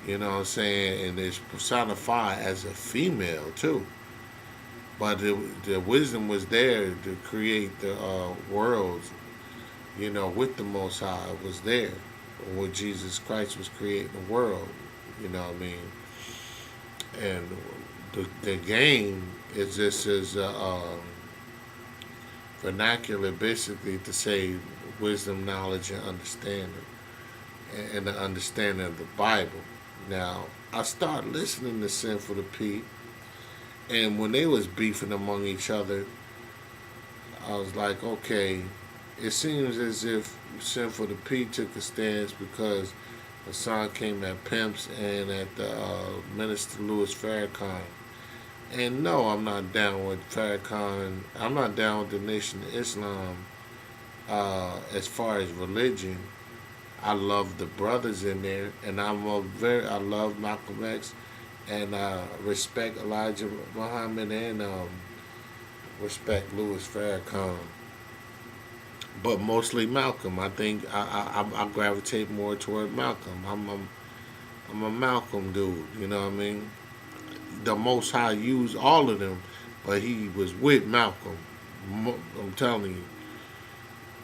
You know what I'm saying? And it's personified as a female too. But the wisdom was there to create the worlds, with the Most High. It was there when Jesus Christ was creating the world, you know what I mean? And the game is just as vernacular, basically, to say wisdom, knowledge, and understanding, and the understanding of the Bible. Now, I started listening to Sinful the P, and when they was beefing among each other, I was like, okay, it seems as if Sinful the P took a stance because Hassan came at Pimps and at the Minister Louis Farrakhan. And no, I'm not down with Farrakhan. I'm not down with the Nation of Islam as far as religion. I love the brothers in there, and I love Malcolm X, and respect Elijah Muhammad, and respect Louis Farrakhan. But mostly Malcolm. I think I gravitate more toward Malcolm. I'm a Malcolm dude. You know what I mean? The Most High used all of them, but he was with Malcolm. I'm telling you,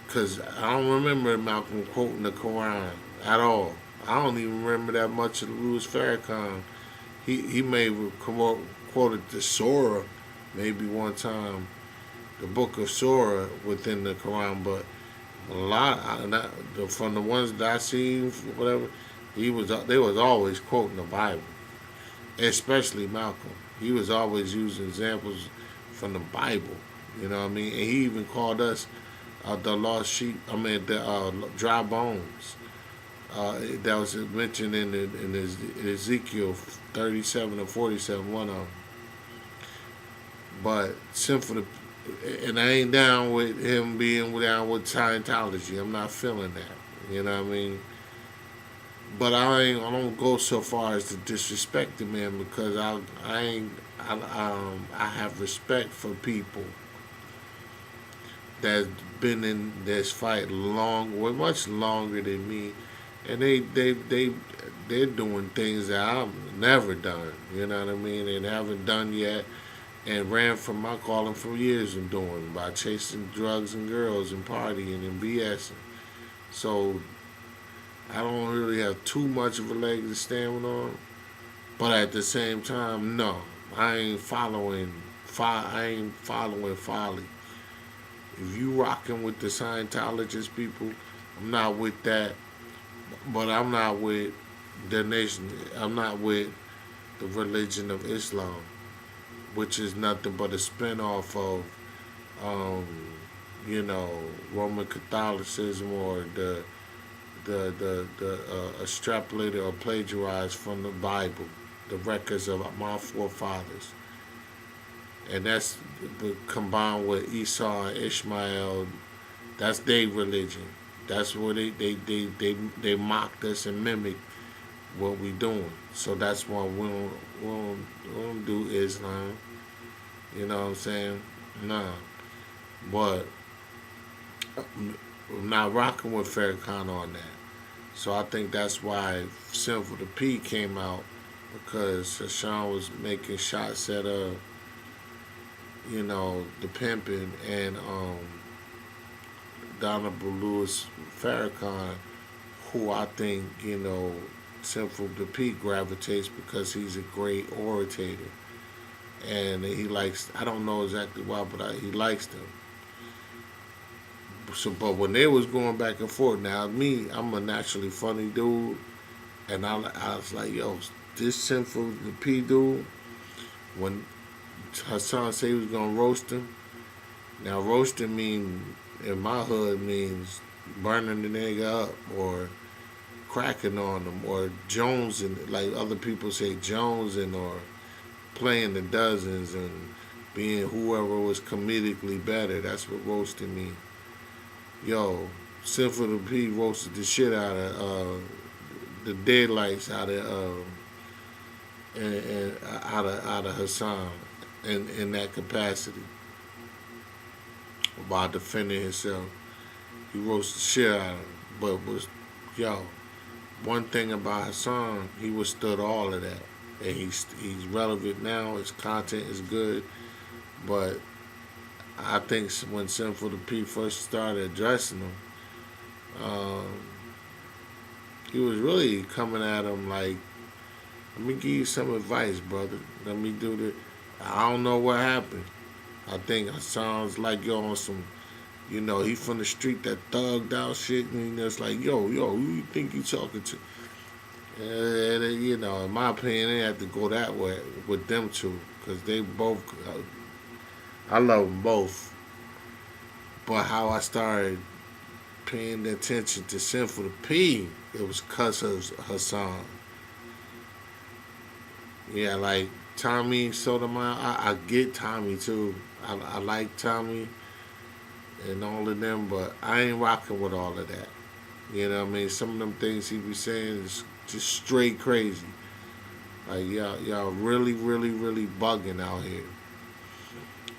because I don't remember Malcolm quoting the Quran at all. I don't even remember that much of Louis Farrakhan. He may have quoted the Surah maybe one time, the book of Surah within the Quran, but a lot from the ones that I seen, whatever, they was always quoting the Bible, especially Malcolm. He was always using examples from the Bible. You know what I mean? And he even called us the lost sheep. I mean, the dry bones. That was mentioned in Ezekiel 37 or 47, one of them. But Sinful the, and I ain't down with him being down with Scientology. I'm not feeling that. You know what I mean? But I don't go so far as to disrespect the man because I have respect for people that's been in this fight much longer than me, and they're doing things that I've never done. You know what I mean? And haven't done yet, and ran from my calling for years of doing by chasing drugs and girls and partying and BSing. So I don't really have too much of a leg to stand on, but at the same time, no, I ain't following folly. If you rocking with the Scientologist people, I'm not with that. But I'm not with the nation. I'm not with the religion of Islam, which is nothing but a spinoff of, um, Roman Catholicism or the extrapolated or plagiarized from the Bible, the records of my forefathers. And that's combined with Esau and Ishmael. That's their religion. That's where they mocked us and mimicked what we doing. So that's why we don't do Islam. You know what I'm saying? Nah. But I'm not rocking with Farrakhan on that. So I think that's why Sinful the P came out, because Hassan was making shots at the pimping and Honorable Louis Farrakhan, who I think, Sinful the P gravitates because he's a great orator. And he likes, I don't know exactly why, but he likes them. So, but when they was going back and forth, now me, I'm a naturally funny dude, and I was like, yo, this Sinful the P dude, when Hassan said he was gonna roast him. Now roasting in my hood means burning the nigga up or cracking on them or jonesing, like other people say jonesing, or playing the dozens and being whoever was comedically better. That's what roasting means. Yo, Sinful the P roasted the shit out of the daylights out of out of Hassan in that capacity by defending himself. He roasted the shit out of him. But one thing about Hassan, he withstood all of that. And he's relevant now, his content is good. But I think when Sinful the P first started addressing him, he was really coming at him like, let me give you some advice, brother. Let me do the. I don't know what happened. I think it sounds like you're on some, he from the street, that thugged out shit, and it's like, yo, who you think you talking to? And, in my opinion, they have to go that way with them two, because they both, I love them both. But how I started paying attention to Sinful the P, it was because of Hassan. Yeah, like Tommy Sotomayor, I get Tommy too. I like Tommy and all of them, but I ain't rocking with all of that. You know what I mean? Some of them things he be saying is just straight crazy. Like y'all really, really, really bugging out here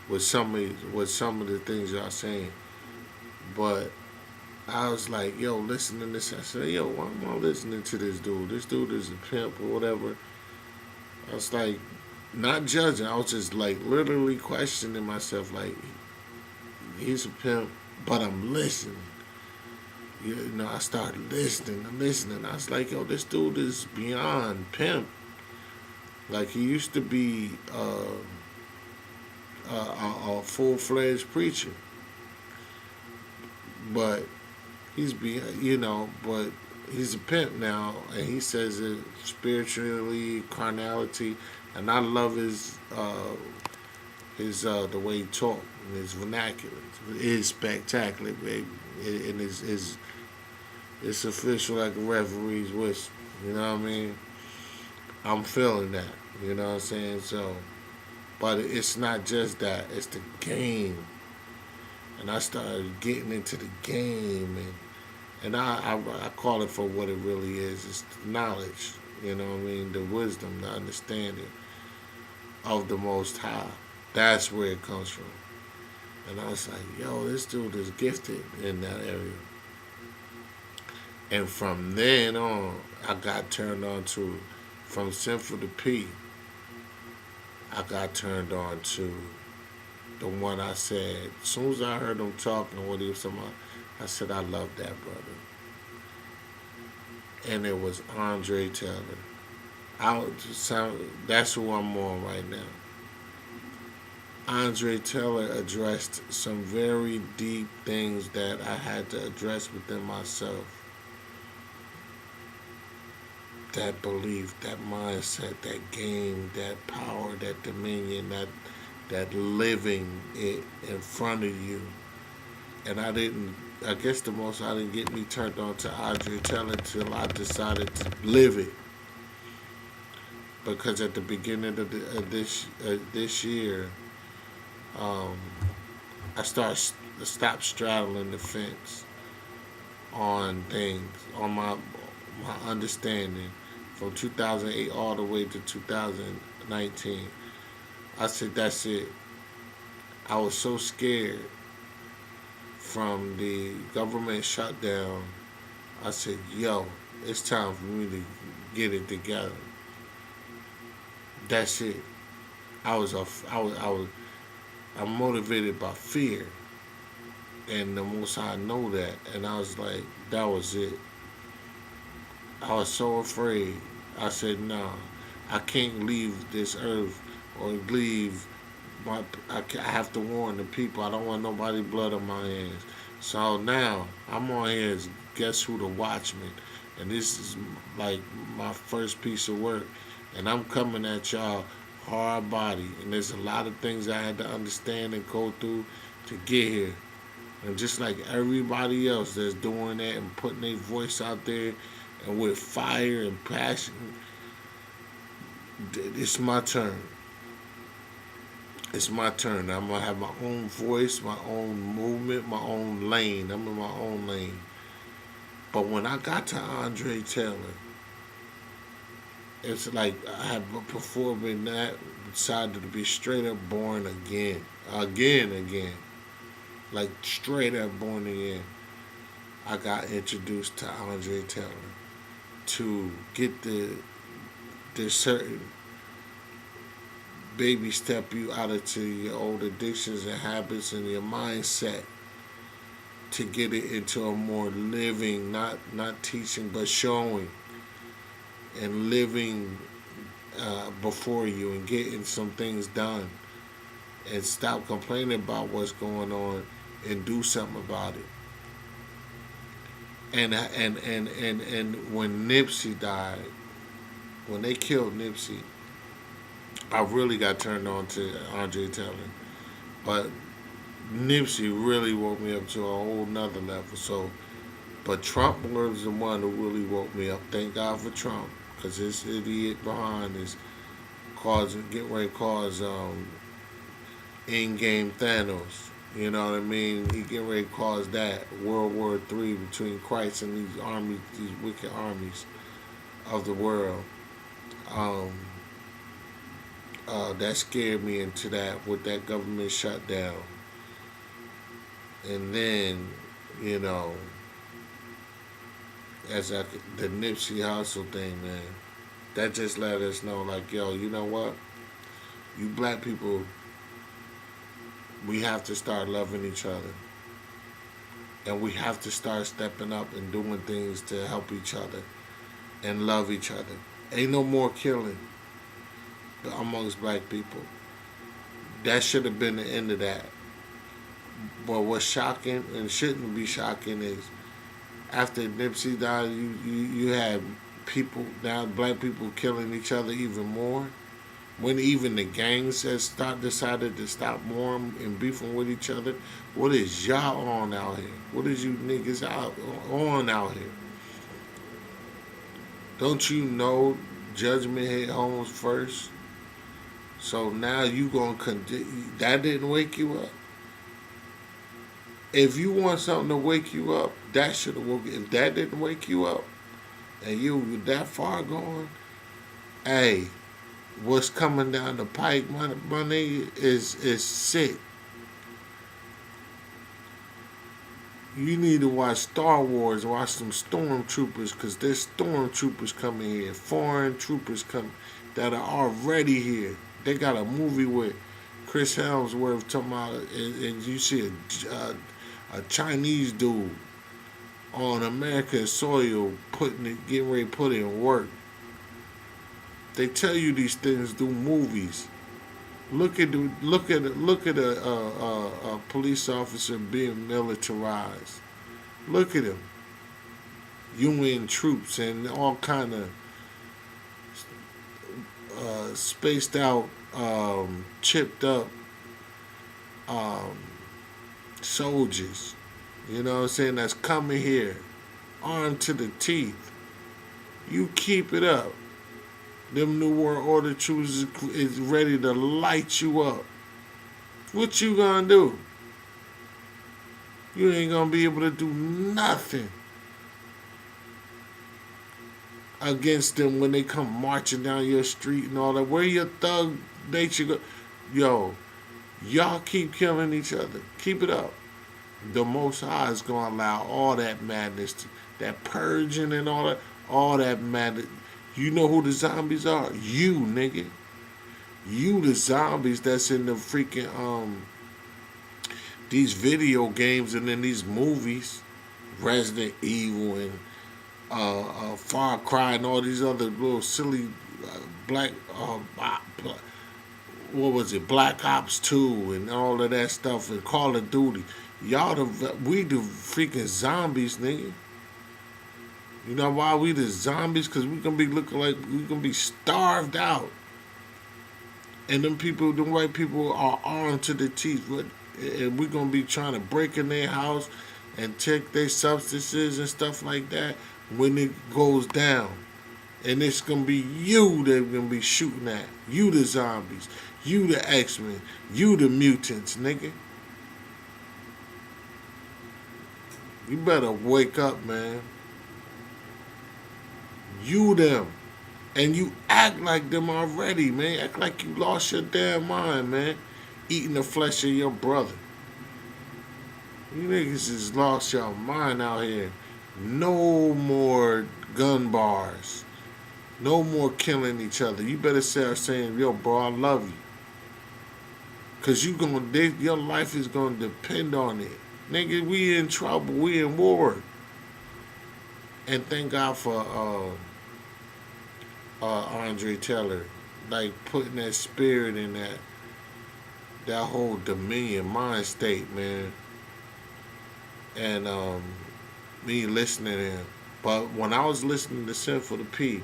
with some of the things y'all saying. But I was like, yo, listen to this. I said, yo, why am I listening to this dude? This dude is a pimp or whatever. I was like, not judging. I was just like literally questioning myself. Like, he's a pimp, but I'm listening. I started listening. I was like, yo, this dude is beyond pimp. Like, he used to be a full-fledged preacher. But he's but he's a pimp now, and he says it spiritually, carnality, and I love his the way he talked and his vernacular is spectacular, baby. And it's official like a referee's whistle. You know what I mean? I'm feeling that. You know what I'm saying? So, but it's not just that. It's the game. And I started getting into the game, and I call it for what it really is. It's knowledge. You know what I mean? The wisdom, the understanding of the Most High. That's where it comes from. And I was like, yo, this dude is gifted in that area. And from then on, I got turned on to, from Sinful the P, I got turned on to the one I said. As soon as I heard him talking, what he was talking about, I said, I love that brother. And it was Andre Taylor. That's who I'm on right now. Andre Taylor addressed some very deep things that I had to address within myself. That belief, that mindset, that game, that power, that dominion, that living it in front of you. And I guess the most I didn't get me turned on to Andre Taylor until I decided to live it. Because at the beginning of this year, I stopped straddling the fence on things, on my understanding from 2008 all the way to 2019. I said, that's it. I was so scared from the government shutdown. I said, yo, it's time for me to get it together. That's it. I'm motivated by fear, and the Most High know that. And I was like, that was it. I was so afraid. I said, no, I can't leave this earth or leave I have to warn the people. I don't want nobody blood on my hands. So now I'm on here as Guess Who, the Watchman, and this is like my first piece of work, and I'm coming at y'all hard body, and there's a lot of things I had to understand and go through to get here. And just like everybody else that's doing that and putting their voice out there and with fire and passion, it's my turn. It's my turn. I'm going to have my own voice, my own movement, my own lane. I'm in my own lane. But when I got to Andre Taylor, it's like I had before been that, decided to be straight up born again. Again. Like straight up born again. I got introduced to Andre Taylor to get the certain baby step you out into your old addictions and habits and your mindset to get it into a more living, not teaching, but showing and living before you and getting some things done and stop complaining about what's going on and do something about it. And when Nipsey died, when they killed Nipsey, I really got turned on to Andre Taylor. But Nipsey really woke me up to a whole nother level. So, but Trump was the one who really woke me up. Thank God for Trump, because this idiot behind is getting ready to cause in-game Thanos. You know what I mean? He getting ready to cause that World War III between Christ and these armies, these wicked armies of the world. That scared me into that with that government shutdown. And then, you know, the Nipsey Hussle thing, man, that just let us know, like, yo, you know what? You black people, we have to start loving each other. And we have to start stepping up and doing things to help each other and love each other. Ain't no more killing amongst black people. That should have been the end of that. But what's shocking and shouldn't be shocking is after Nipsey died, you had people, now black people killing each other even more. When even the gangs has decided to stop warring and beefing with each other, what is y'all on out here? What is you niggas out here? Don't you know judgment hit homes first? So now you gonna that didn't wake you up. If you want something to wake you up, that should have woke. If that didn't wake you up, and you were that far gone, hey, what's coming down the pike, my nigga, is sick. You need to watch Star Wars, watch some stormtroopers, because there's stormtroopers coming here, foreign troopers coming that are already here. They got a movie with Chris Hemsworth talking about, and you see a Chinese dude on American soil getting ready to put in work. They tell you these things through movies. Look at a police officer being militarized. Look at him. UN troops and all kind of spaced out, chipped up soldiers. You know what I'm saying? That's coming here, armed to the teeth. You keep it up. Them New World Order troops is ready to light you up. What you gonna do? You ain't gonna be able to do nothing against them when they come marching down your street and all that. Where your thug nature go? Yo, y'all keep killing each other. Keep it up. The Most High is gonna allow all that madness, that purging and all that madness. You know who the zombies are? You, nigga. You the zombies that's in the freaking these video games and in these movies, Resident Evil and Far Cry and all these other little silly black what was it, Black Ops 2 and all of that stuff and Call of Duty. We the freaking zombies, nigga. You know why we the zombies? Because we gonna be looking like we gonna be starved out. And them white people are armed to the teeth. And we gonna be trying to break in their house and take their substances and stuff like that when it goes down. And it's gonna be you they're gonna be shooting at. You the zombies. You the X-Men. You the mutants, nigga. You better wake up, man. You them. And you act like them already, man. Act like you lost your damn mind, man. Eating the flesh of your brother. You niggas just lost your mind out here. No more gun bars. No more killing each other. You better start saying, yo, bro, I love you. Because your life is going to depend on it. Nigga, we in trouble. We in war. And thank God for Andre Taylor, like putting that spirit in that whole dominion mind state, man. And me listening to him. But when I was listening to Sinful the P,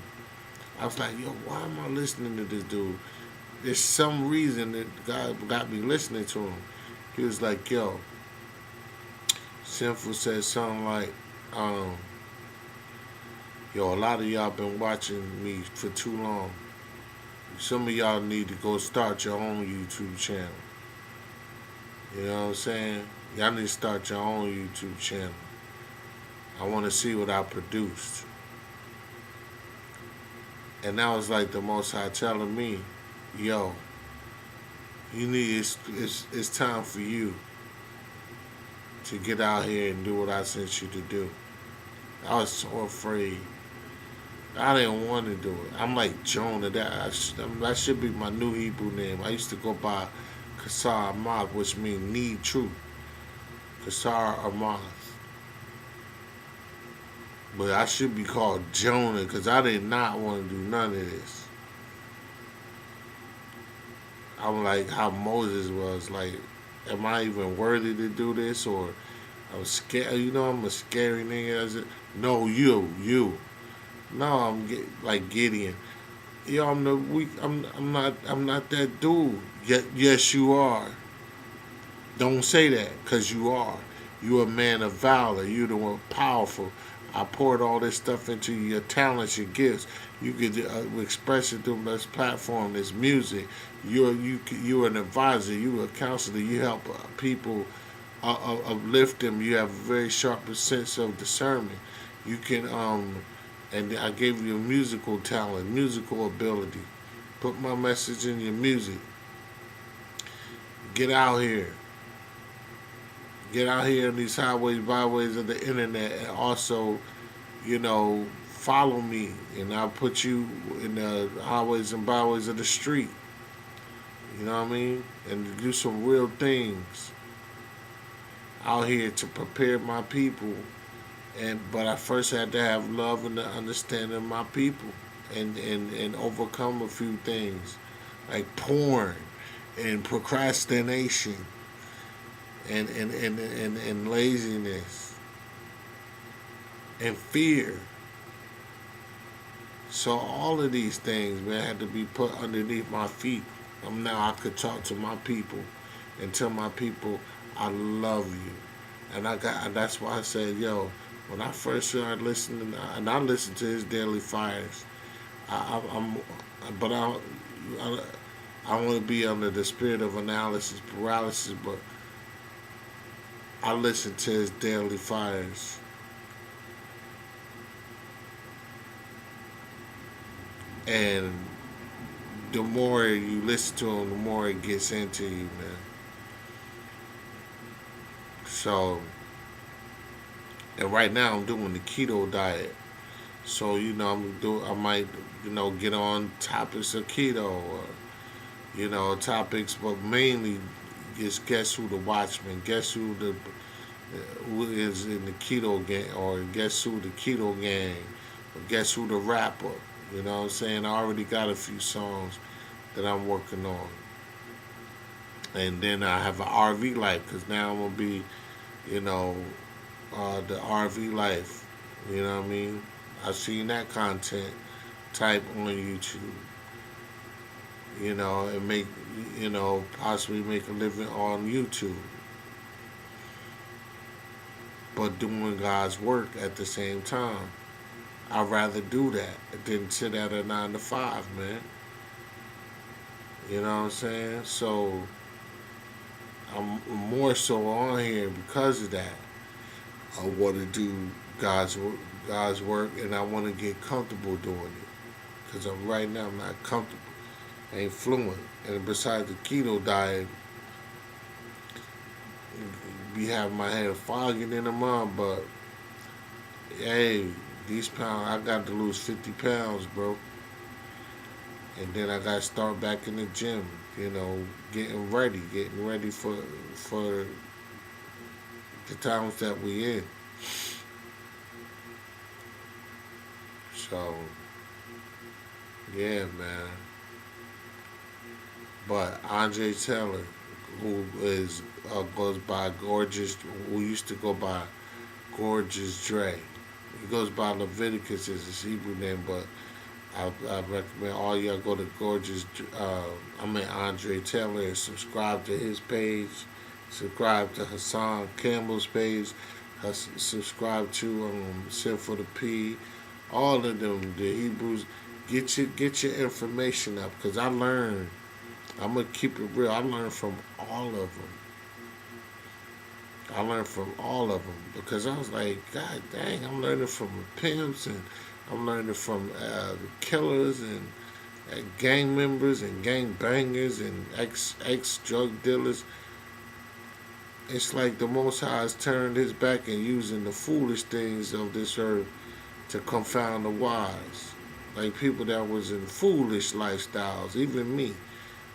I was like, yo, why am I listening to this dude? There's some reason that God got me listening to him. He was like, yo, Sinful said something like, yo, a lot of y'all been watching me for too long. Some of y'all need to go start your own YouTube channel. You know what I'm saying? Y'all need to start your own YouTube channel. I want to see what I produced. And that was like the Most High telling me, yo, it's time for you to get out here and do what I sent you to do. I was so afraid. I didn't want to do it. I'm like Jonah. That should be my new Hebrew name. I used to go by Kasar Amath, which means need truth. Kasar Amath. But I should be called Jonah because I did not want to do none of this. I'm like how Moses was. Like, am I even worthy to do this? Or I'm scared. You know, I'm a scary nigga. No, you. No, I'm like Gideon. Yo, I'm the weak. I'm not that dude. Yet, yes, you are. Don't say that, cause you are. You're a man of valor. You're the one powerful. I poured all this stuff into your talents, your gifts. You could express it through this platform, this music. You're an advisor. You're a counselor. You help people uplift them. You have a very sharp sense of discernment. You can and I gave you a musical talent, musical ability. Put my message in your music. Get out here. Get out here in these highways, byways of the internet, and also, follow me, and I'll put you in the highways and byways of the street. You know what I mean? And do some real things out here to prepare my people. But I first had to have love and the understanding of my people, and overcome a few things like porn and procrastination and laziness and fear. So all of these things, man, had to be put underneath my feet. Now I could talk to my people and tell my people I love you, and that's why I said, yo, when I first started listening, and I listened to his daily fires, I'm, but I want to be under the spirit of analysis paralysis, but I listen to his daily fires. And the more you listen to him, the more it gets into you, man. So, and right now I'm doing the keto diet. So, I might, get on topics of keto, or, topics, but mainly just guess who the watchman, guess who is in the keto gang, or guess who the keto gang, or guess who the rapper. You know what I'm saying? I already got a few songs that I'm working on. And then I have an RV life, because now I'm going to be, you know, the RV life. You know what I mean? I've seen that content type on YouTube. And make, possibly make a living on YouTube. But doing God's work at the same time. I'd rather do that than sit at a 9 to 5, man. You know what I'm saying? So I'm more so on here because of that. I want to do God's work, and I want to get comfortable doing it. Because right now I'm not comfortable. I ain't fluent. And besides the keto diet, be having my head fogging in the mud, but hey, these pounds, I got to lose 50 pounds, bro. And then I got to start back in the gym, getting ready for the times that we in. So, yeah, man. But Andre Taylor, who goes by Gorgeous, who used to go by Gorgeous Dre. He goes by Leviticus as his Hebrew name, but I recommend all y'all go to Andre Taylor, and subscribe to his page, subscribe to Hassan Campbell's page, subscribe to Sinful the P, all of them, the Hebrews. Get your information up, because I learned. I'm gonna keep it real. I learned from all of them. Because I was like, God dang, I'm learning from pimps, and I'm learning from killers, and gang members, and gang bangers, and ex drug dealers. It's like the Most High has turned his back and using the foolish things of this earth to confound the wise. Like people that was in foolish lifestyles, even me,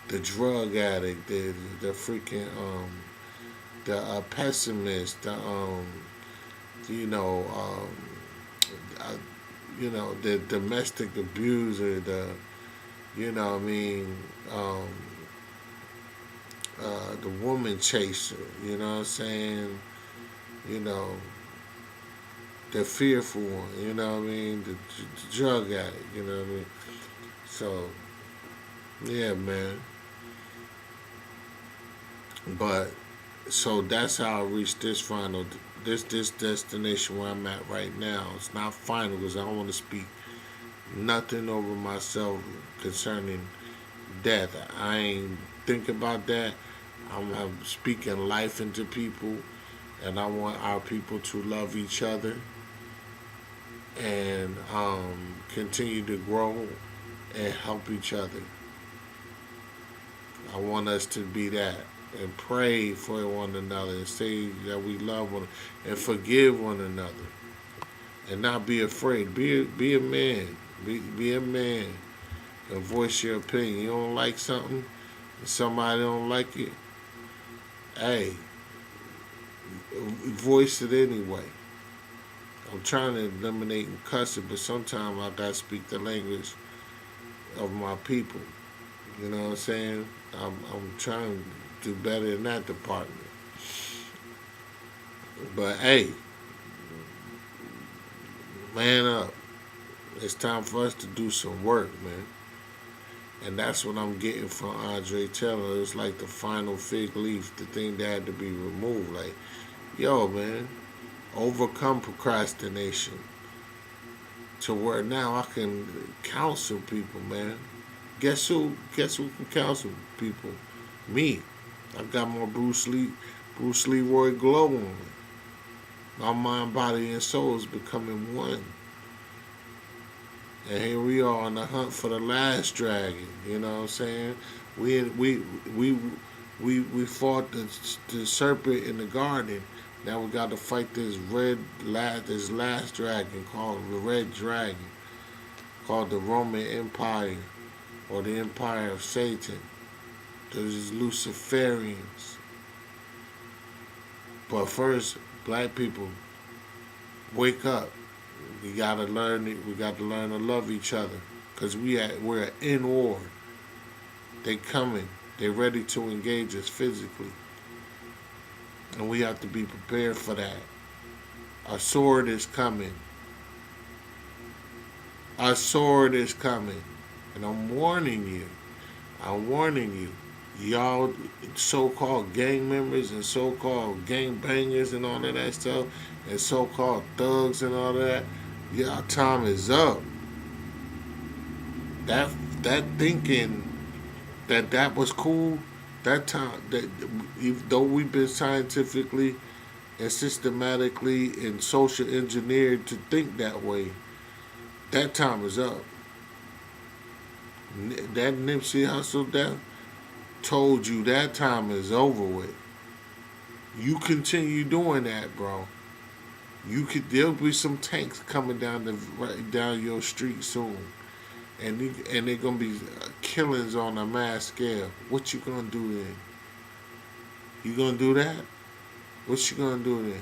the drug addict, the freaking the pessimist, the domestic abuser, the woman chaser, you know what I'm saying, the fearful one, the drug addict, you know what I mean. So, yeah, man. But so that's how I reached this destination where I'm at right now. It's not final because I don't want to speak nothing over myself concerning death. I ain't think about that. I'm speaking life into people, and I want our people to love each other and continue to grow and help each other. I want us to be that and pray for one another and say that we love one and forgive one another and not be afraid. Be a man. Be a man and voice your opinion. You don't like something, somebody don't like it. Hey, voice it anyway. I'm trying to eliminate and cuss it, but sometimes I gotta speak the language of my people. You know what I'm saying? I'm trying to do better in that department. But hey, man up. It's time for us to do some work, man. And that's what I'm getting from Andre Taylor. It's like the final fig leaf, the thing that had to be removed. Like, yo, man, overcome procrastination to where now I can counsel people, man. Guess who? Guess who can counsel people? Me. I got my Bruce Leroy glow on me. My mind, body, and soul is becoming one. And here we are on the hunt for the last dragon. You know what I'm saying? We we fought the serpent in the garden. Now we got to fight this last dragon called the Red Dragon, called the Roman Empire or the Empire of Satan. Those Luciferians. But first, black people, wake up. We gotta learn it. We got to learn to love each other, cause we're in war. They coming. They ready to engage us physically, and we have to be prepared for that. A sword is coming. A sword is coming, and I'm warning you. I'm warning you. Y'all so-called gang members and so-called gang bangers and all of that stuff, and so-called thugs and all of that. Y'all time is up. That thinking that was cool. That time that though we've been scientifically and systematically and social engineered to think that way, that time is up. That Nipsey Hussle death told you that time is over with. You continue doing that, bro. There'll be some tanks coming down your street soon, and they're gonna be killings on a mass scale. What you gonna do then? You gonna do that? What you gonna do then?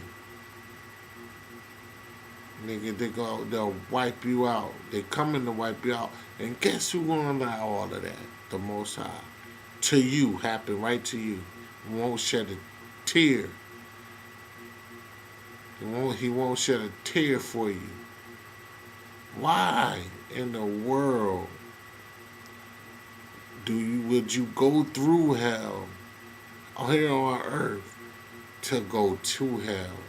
Nigga, they'll wipe you out. They coming to wipe you out. And guess who gonna allow all of that? The Most High. To you, happen right to you. Won't shed a tear. He won't shed a tear for you. Why in the world would you go through hell here on earth to go to hell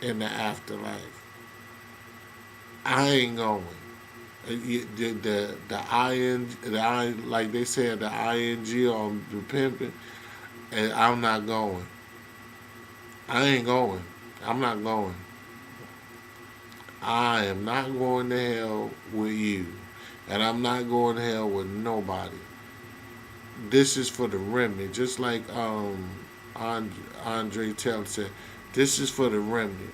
in the afterlife? I ain't going. Like they said, the ing on the pimping, and I'm not going. I ain't going. I'm not going. I am not going to hell with you, and I'm not going to hell with nobody. This is for the remnant, just like Andre Taylor said. This is for the remnant.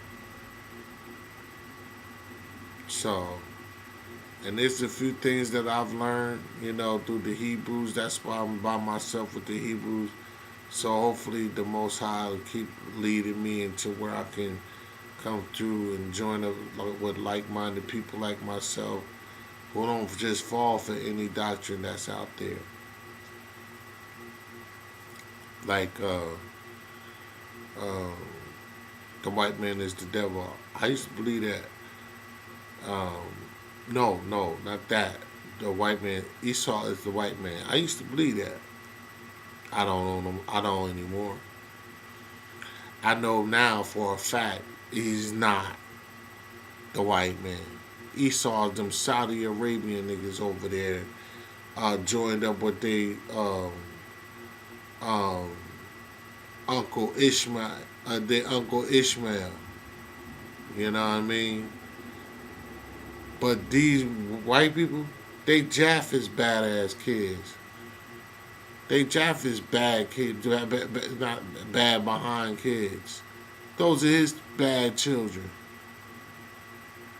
So. And there's a few things that I've learned, through the Hebrews. That's why I'm by myself with the Hebrews. So hopefully the Most High will keep leading me into where I can come through and join up with like-minded people like myself who don't just fall for any doctrine that's out there. Like the white man is the devil. I used to believe that. No, not that. the white man. Esau is the white man. I used to believe that. I don't know him. I don't anymore. I know now for a fact he's not the white man. Esau, them Saudi Arabian niggas over there, joined up with um, Uncle Ishmael, their Uncle Ishmael. You know what I mean? But these white people, they Jaff is badass kids. They Jaff is bad kids, not bad behind kids. Those are his bad children.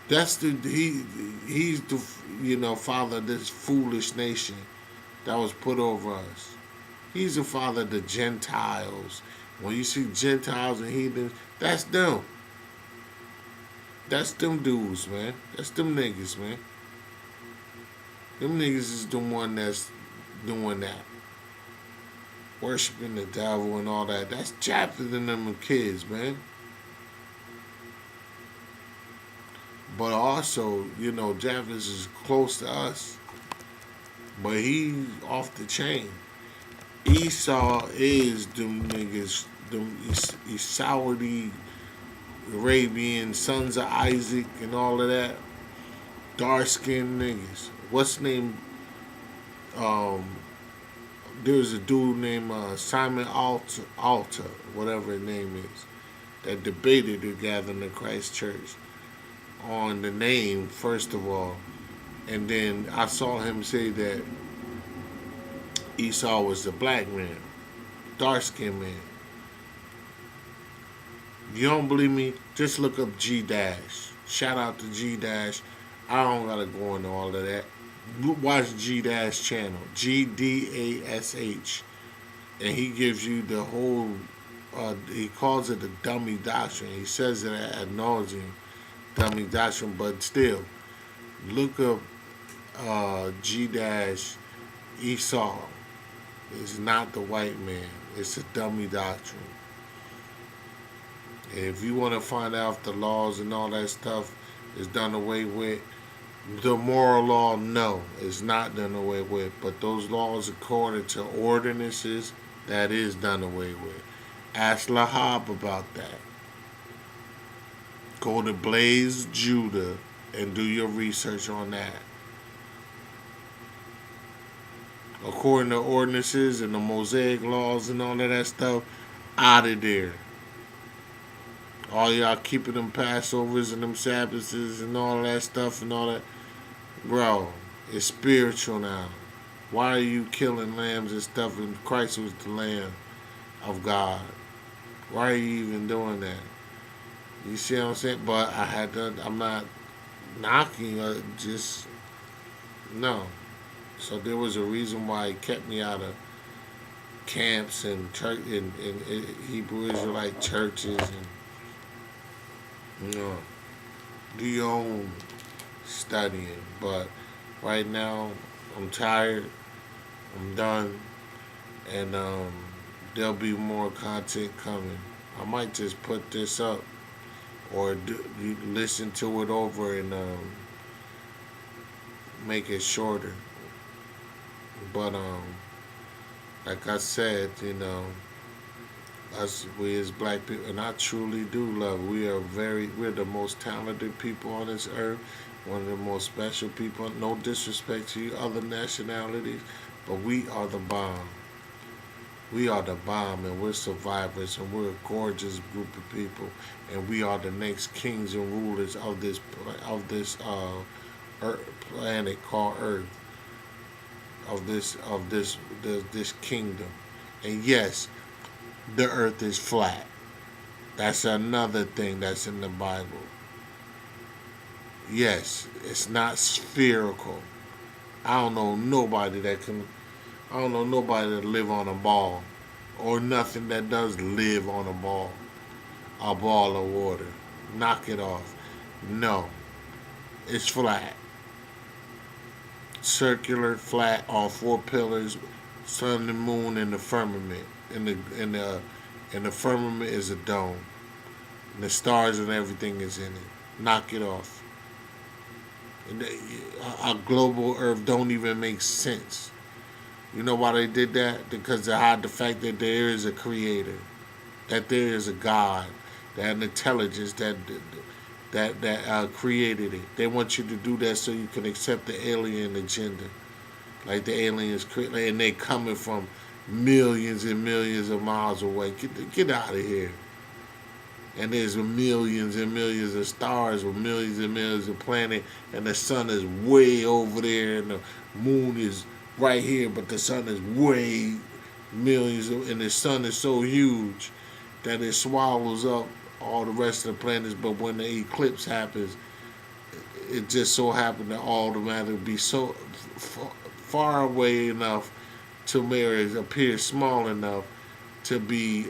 That's he's the father of this foolish nation that was put over us. He's the father of the Gentiles. When you see Gentiles and heathens, that's them. That's them dudes, man. That's them niggas, man. Them niggas is the one that's doing that. Worshiping the devil and all that. That's chapter than them kids, man. But also, Japheth is close to us. But he's off the chain. Esau is them niggas, them Saudi Arabian sons of Isaac and all of that. Dark skinned niggas. What's his name? There's a dude named Simon Alta, whatever his name is, that debated together in the Christ Church on the name, first of all. And then I saw him say that Esau was the black man, dark skinned man. You don't believe me? Just look up G Dash. Shout out to G Dash. I don't gotta go into all of that. Watch G Dash channel, GDASH, and he gives you the whole. He calls it the dummy doctrine. He says it ad nauseum, dummy doctrine. But still, look up G Dash. Esau is not the white man. It's a dummy doctrine. And if you want to find out if the laws and all that stuff is done away with, the moral law, no, it's not done away with. But those laws according to ordinances, that is done away with. Ask Lahab about that. Go to Blaze Judah and do your research on that. According to ordinances and the Mosaic laws and all of that stuff, out of there. All y'all keeping them Passovers and them Sabbaths and all that stuff and all that. Bro, it's spiritual now. Why are you killing lambs and stuff and Christ was the Lamb of God? Why are you even doing that? You see what I'm saying? But I'm not knocking, just, no. So there was a reason why he kept me out of camps and church in Hebrew Israelite churches and do your own studying. But right now I'm tired. I'm done, and there'll be more content coming. I might just put this up or listen to it over and make it shorter. But like I said, we as black people, and I truly do love. We're the most talented people on this earth. One of the most special people. No disrespect to you other nationalities, but we are the bomb. We are the bomb, and we're survivors, and we're a gorgeous group of people, and we are the next kings and rulers of this planet called Earth. Of this kingdom. And yes, the earth is flat. That's another thing that's in the Bible. Yes, it's not spherical. I don't know nobody that live on a ball, or nothing that does live on a ball of water. Knock it off. No, it's flat. Circular, flat, on four pillars, sun and moon and the firmament. And the firmament is a dome. And the stars and everything is in it. Knock it off. And a global earth don't even make sense. You know why they did that? Because they hide the fact that there is a creator, that there is a God, that an intelligence that created it. They want you to do that so you can accept the alien agenda, like the aliens, and they coming from millions and millions of miles away. Get out of here. And there's millions and millions of stars with millions and millions of planets, and the sun is way over there, and the moon is right here, but the sun is way millions, and the sun is so huge that it swallows up all the rest of the planets. But when the eclipse happens, it just so happened to automatically be so far away enough to where it appears small enough to be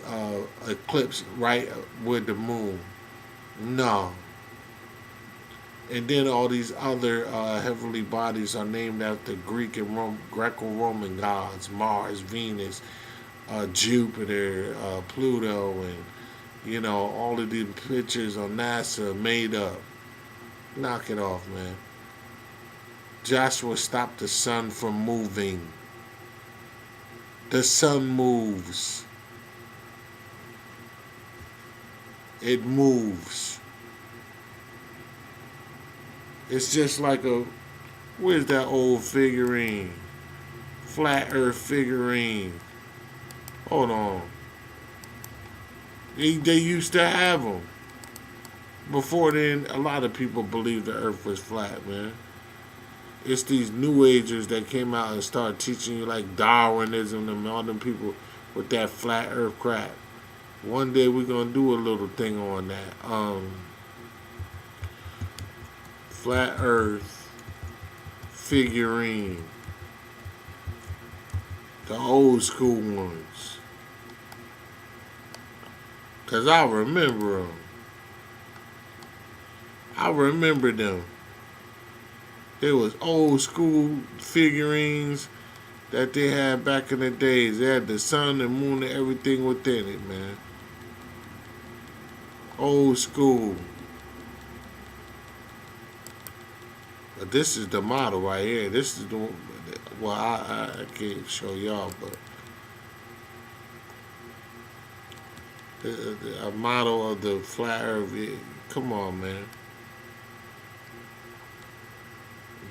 eclipsed right with the moon. No. And then all these other heavenly bodies are named after Greek and Greco-Roman gods: Mars, Venus, Jupiter, Pluto, and all of these pictures on NASA made up. Knock it off, man. Joshua stopped the sun from moving. The sun moves. It moves. It's just like where's that old figurine? Flat Earth figurine. Hold on. They used to have them. Before then, a lot of people believed the Earth was flat, man. It's these New Agers that came out and started teaching you like Darwinism and all them people with that flat Earth crap. One day we're gonna do a little thing on that. Flat Earth figurine. The old school ones. Cause I remember them. I remember them. It was old school figurines that they had back in the days. They had the sun and moon and everything within it, man. Old school. But this is the model right here. This is the, well, I can't show y'all, but a model of the flat Earth. Come on, man.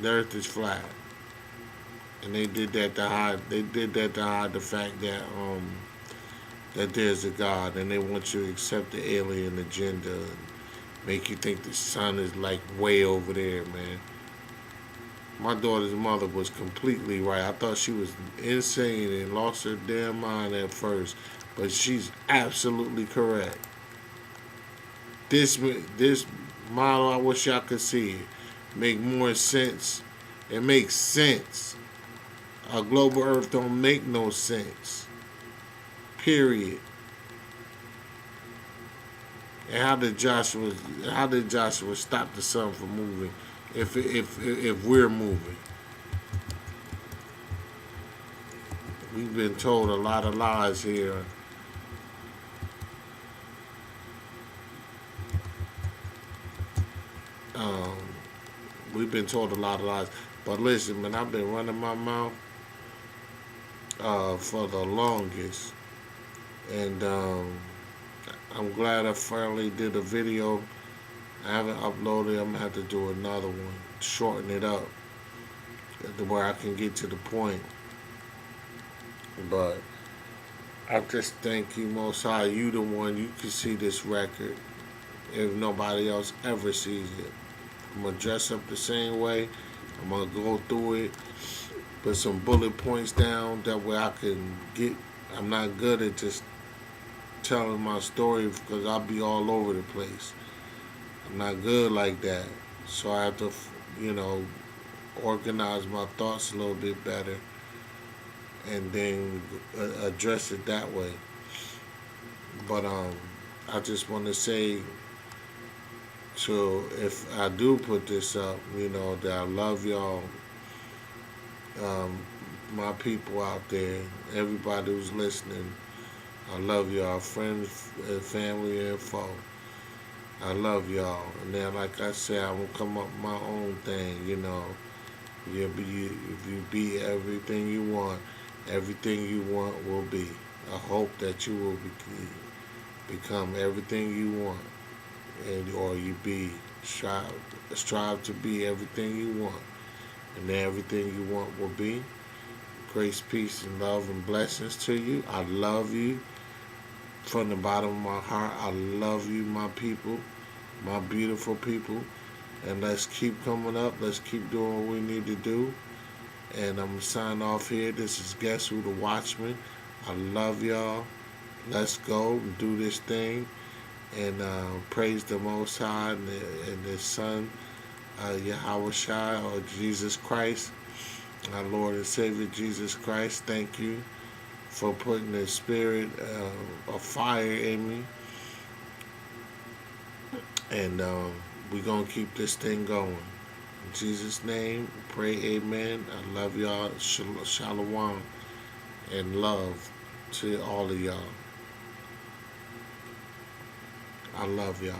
The Earth is flat, and they did that to hide. They did that to hide the fact that that there's a God, and they want you to accept the alien agenda and make you think the sun is like way over there, man. My daughter's mother was completely right. I thought she was insane and lost her damn mind at first, but she's absolutely correct. This model, I wish y'all could see it. Make more sense. It makes sense. A global Earth don't make no sense. Period. And how did Joshua stop the sun from moving if we're moving? We've been told a lot of lies here. We've been told a lot of lies. But listen, man, I've been running my mouth for the longest. And I'm glad I finally did a video. I haven't uploaded. I'm going to have to do another one. Shorten it up to where I can get to the point. But I just thank you, Most High. You the one. You can see this record if nobody else ever sees it. I'm going to dress up the same way. I'm going to go through it, put some bullet points down. That way I can get, I'm not good at just telling my story because I'll be all over the place. I'm not good like that. So I have to, organize my thoughts a little bit better and then address it that way. But I just want to say, so if I do put this up, that I love y'all, my people out there, everybody who's listening. I love y'all, friends, family, and foe. I love y'all. And then, like I said, I'm gonna come up with my own thing. If you be everything you want, everything you want will be. I hope that you will become everything you want, and or you be strive to be everything you want, and then everything you want will be. Grace, peace, and love and blessings to you. I love you from the bottom of my heart. I love you, my people, my beautiful people. And let's keep coming up. Let's keep doing what we need to do. And I'm going to sign off here. This is Guess Who, the Watchman. I love y'all. Let's go and do this thing. And praise the Most High and His Son, Yahweh Shai, or Jesus Christ, our Lord and Savior Jesus Christ. Thank you for putting the spirit of fire in me. And we're going to keep this thing going. In Jesus' name, pray, amen. I love y'all. Shalom and love to all of y'all. I love y'all.